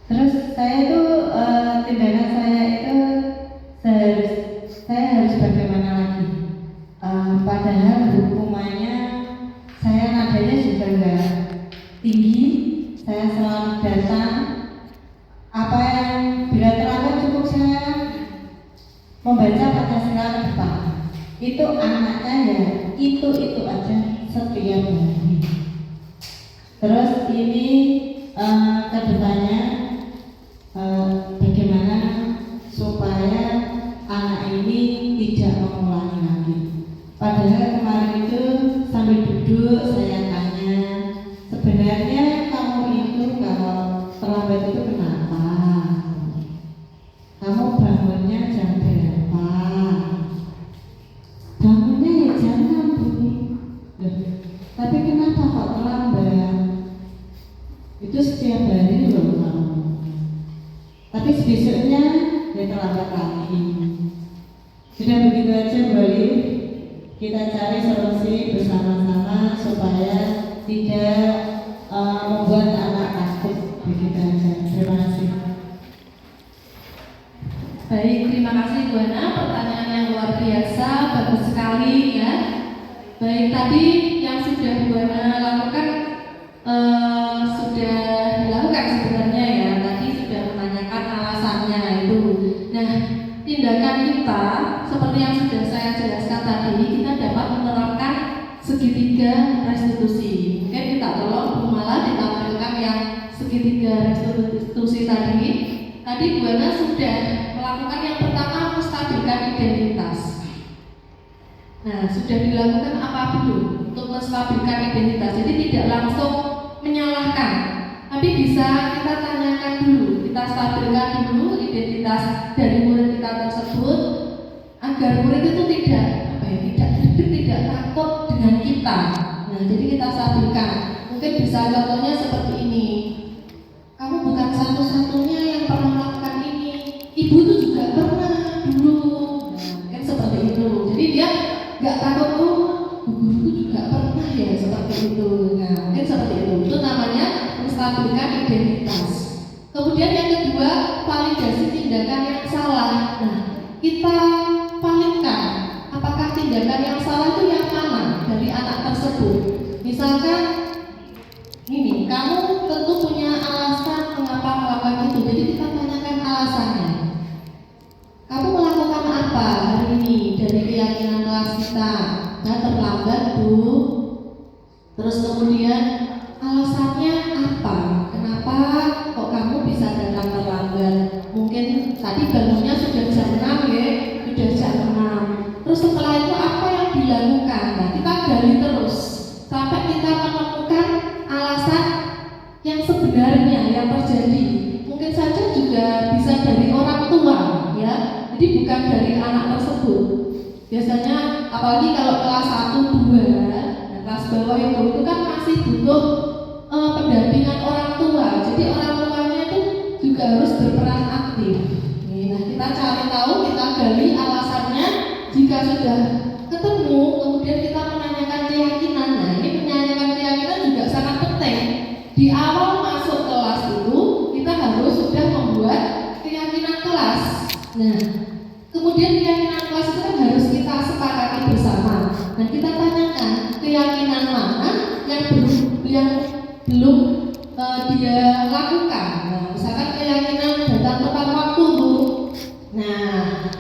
Terus saya itu tindakan saya itu saya harus bagaimana lagi? Padahal hukumannya saya nadanya juga enggak tinggi, saya selalu datang. Apa yang bila terlambat cukup saya membaca Pancasila pertama. Itu anaknya ya itu aja setiap hari. Terus ini kedepannya bagaimana supaya anak ini tidak mengulangi lagi. Padahal kemarin itu sambil duduk saya tanya, sebenarnya kamu itu kalau terlambat itu kenapa? Kamu bangunnya jam berapa? Bangunnya ya jam 6 Bu. Tapi kenapa kok terlambat? Itu setiap hari loh kamu. Tapi besoknya dia terlambat lagi. Sudah begitu aja Bu Ali. Kita cari solusi bersama-sama supaya tidak membuat anak takut. Begitu aja. Terima kasih. Baik, terima kasih Bu Ana. Pertanyaan yang luar biasa, bagus sekali ya. Baik, tadi yang sudah Bu Ana lakukan sudah dilakukan sebenarnya ya. Tadi sudah menanyakan alasannya itu. Nah, tindakan kita seperti yang sudah saya jelaskan tadi, kita dapat menerapkan segitiga restitusi. Mungkin kita tolong Bu Mala ditampilkan yang segitiga restitusi tadi. Tadi Bu Ana sudah melakukan yang pertama, menstabilkan identitas. Nah, sudah dilakukan apa dulu untuk menstabilkan identitas? Jadi tidak langsung menyalahkan, tapi bisa kita tanyakan dulu, kita stabilkan dulu identitas dari murid kita tersebut agar murid itu tidak tidak takut dengan kita. Nah, jadi kita stabilkan. Mungkin bisa contohnya seperti ini. Kamu bukan satu-satunya yang pernah melakukan ini. Ibu itu juga pernah dulu. Kan seperti itu. Jadi dia nggak takut tuh. Guruku juga pernah ya seperti itu. Nah, mungkin seperti itu. Itu namanya menstabilkan identitas. Kemudian yang kedua, validasi tindakan yang salah. Nah, kita validkan apakah tindakan yang salah itu yang mana dari anak tersebut. Misalkan ini, kamu tentu punya alasan mengapa melakukan itu. Jadi kita tanyakan alasannya. Kamu melakukan apa hari ini dari keyakinan kelas kita? Nah, terlambat Bu. Terus kemudian alasannya apa? Kenapa kok kamu bisa datang terlambat? Mungkin tadi bangunnya sudah jam 6 ya, sudah jam 6. Terus setelah itu apa yang dilakukan? Nah, kita gali terus sampai kita menemukan alasan yang sebenarnya yang terjadi. Mungkin saja juga bisa dari orang tua ya. Jadi bukan dari anak tersebut. Biasanya apalagi kalau kelas 1, 2, kelas bawah itu kan masih butuh pendampingan orang tua. Jadi orang tuanya itu juga harus berperan aktif. Nah, kita cari tahu, kita gali alasannya. Jika sudah ketemu, kemudian kita menanyakan keyakinan. Nah, ini menanyakan keyakinan juga sangat penting. Di awal masuk kelas itu kita harus sudah membuat keyakinan kelas. Nah, kemudian keyakinan kelas itu kan harus kita sepakati bersama. Dan kita tanyakan keyakinan mana yang belum dia lakukan. Nah, misalkan keyakinan datang tepat waktu Bu. Nah,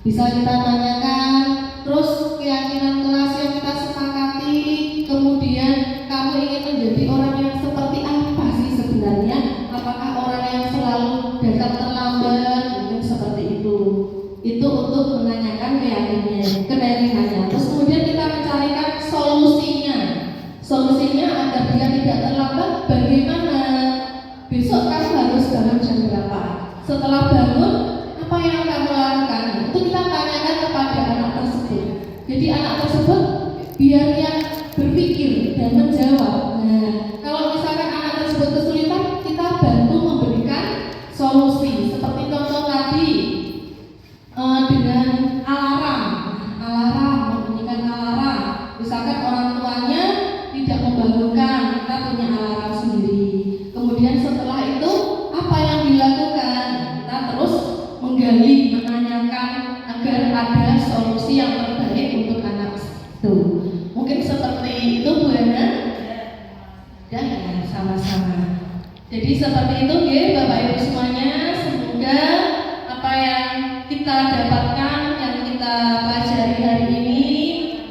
bisa kita tanyakan. Terus keyakinan kelas yang kita sepakati. Kemudian kamu ingin menjadi orang yang seperti apa sih sebenarnya? Apakah orang yang selalu datang terlambat? Mungkin seperti itu. Itu untuk menanyakan keyakinannya. Terus kemudian kita mencarikan solusinya. Solusinya agar dia tidak terlambat bagaimana? Besok kamu harus bangun jam berapa? Setelah bangun, apa yang kamu lakukan? Itu kita tanyakan kepada anak tersebut. Jadi anak tersebut biar yang berpikir dan menjawab. Nah, kalau misalkan anak tersebut kesulitan, kita bantu memberikan solusi. Seperti contoh tadi dengan alarm, membunyikan alarm. Misalkan orang tuanya tidak membangunkan, kita punya alarm sendiri. Kemudian setelah itu apa yang dilakukan? Kita terus Jadi seperti itu ya Bapak Ibu semuanya, semoga apa yang kita dapatkan, yang kita pelajari hari ini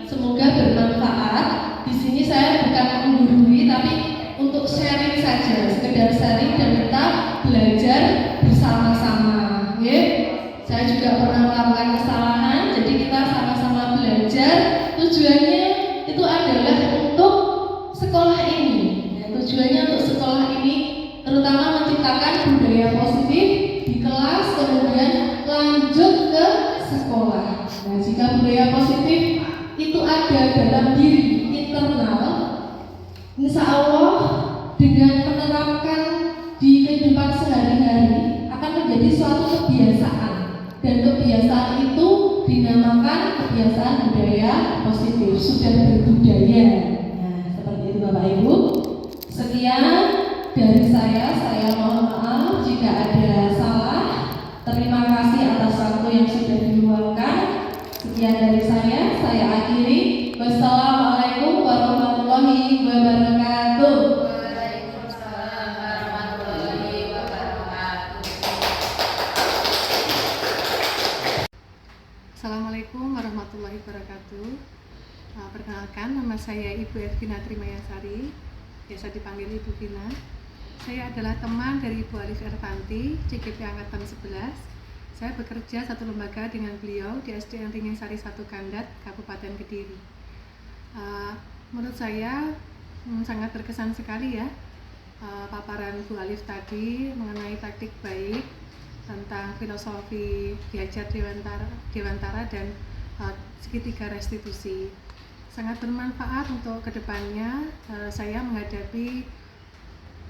semoga bermanfaat. Di sini saya bukan menggurui tapi untuk sharing saja, sekedar sharing dan kita belajar bersama-sama. Ya. Saya juga pernah melakukan kesalahan, jadi kita sama-sama belajar. Tujuannya itu adalah untuk sekolah ini. Ya, tujuannya untuk sekolah ini terutama menciptakan budaya positif di kelas, kemudian lanjut ke sekolah. Nah, jika budaya positif itu ada dalam diri internal, insya Allah dengan menerapkan di kehidupan sehari-hari akan menjadi suatu kebiasaan, dan kebiasaan itu dinamakan kebiasaan budaya positif, sudah berbudaya. Nah, seperti itu Bapak Ibu. Sekian dari saya mohon maaf jika ada salah. Terima kasih atas waktu yang sudah diluangkan. Sekian dari saya akhiri. Wassalamualaikum warahmatullahi wabarakatuh. Waalaikumsalam warahmatullahi wabarakatuh. Assalamualaikum warahmatullahi wabarakatuh. Perkenalkan, nama saya Ibu Ervina Trimayasari, biasa dipanggil Ibu Vina. Saya adalah teman dari Ibu Alif Ervanti, CGP Angkatan 11. Saya bekerja satu lembaga dengan beliau di SDN Ringin Sari 1 Kandat, Kabupaten Kediri. Menurut saya sangat berkesan sekali ya paparan Bu Alif tadi mengenai taktik baik tentang filosofi Belajar Dewantara dan segitiga restitusi. Sangat bermanfaat untuk kedepannya saya menghadapi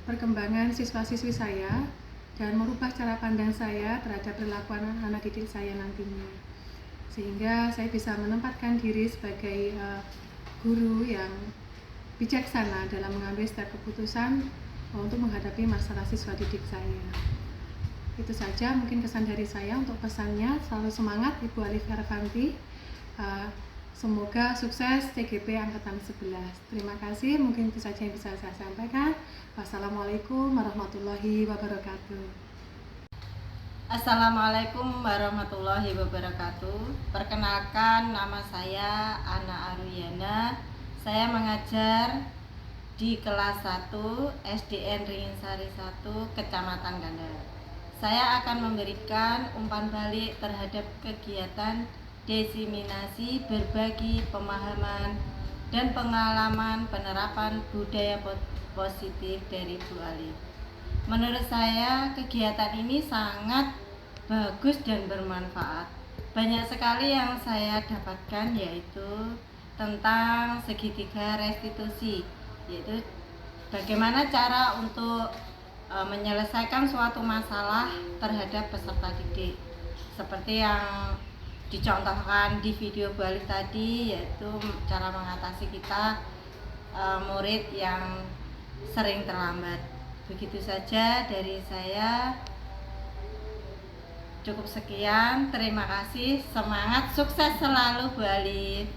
perkembangan siswa-siswi saya dan merubah cara pandang saya terhadap perilaku anak didik saya nantinya, sehingga saya bisa menempatkan diri sebagai guru yang bijaksana dalam mengambil setiap keputusan untuk menghadapi masalah siswa didik saya. Itu saja mungkin kesan dari saya. Untuk pesannya, selalu semangat Ibu Alif Ervanti. Semoga sukses CGP Angkatan 11. Terima kasih, mungkin itu saja yang bisa saya sampaikan. Wassalamualaikum warahmatullahi wabarakatuh. Assalamualaikum warahmatullahi wabarakatuh. Perkenalkan, nama saya Ana Aruyana. Saya mengajar di kelas 1 SDN Ringin Sari 1 Kecamatan Kandat. Saya akan memberikan umpan balik terhadap kegiatan diseminasi berbagi pemahaman dan pengalaman penerapan budaya positif dari Bu Alif. Menurut saya kegiatan ini sangat bagus dan bermanfaat. Banyak sekali yang saya dapatkan, yaitu tentang segitiga restitusi, yaitu bagaimana cara untuk menyelesaikan suatu masalah terhadap peserta didik, seperti yang dicontohkan di video Bu Alif tadi, yaitu cara mengatasi kita murid yang sering terlambat. Begitu saja dari saya. Cukup sekian, terima kasih, semangat, sukses selalu Bu Alif.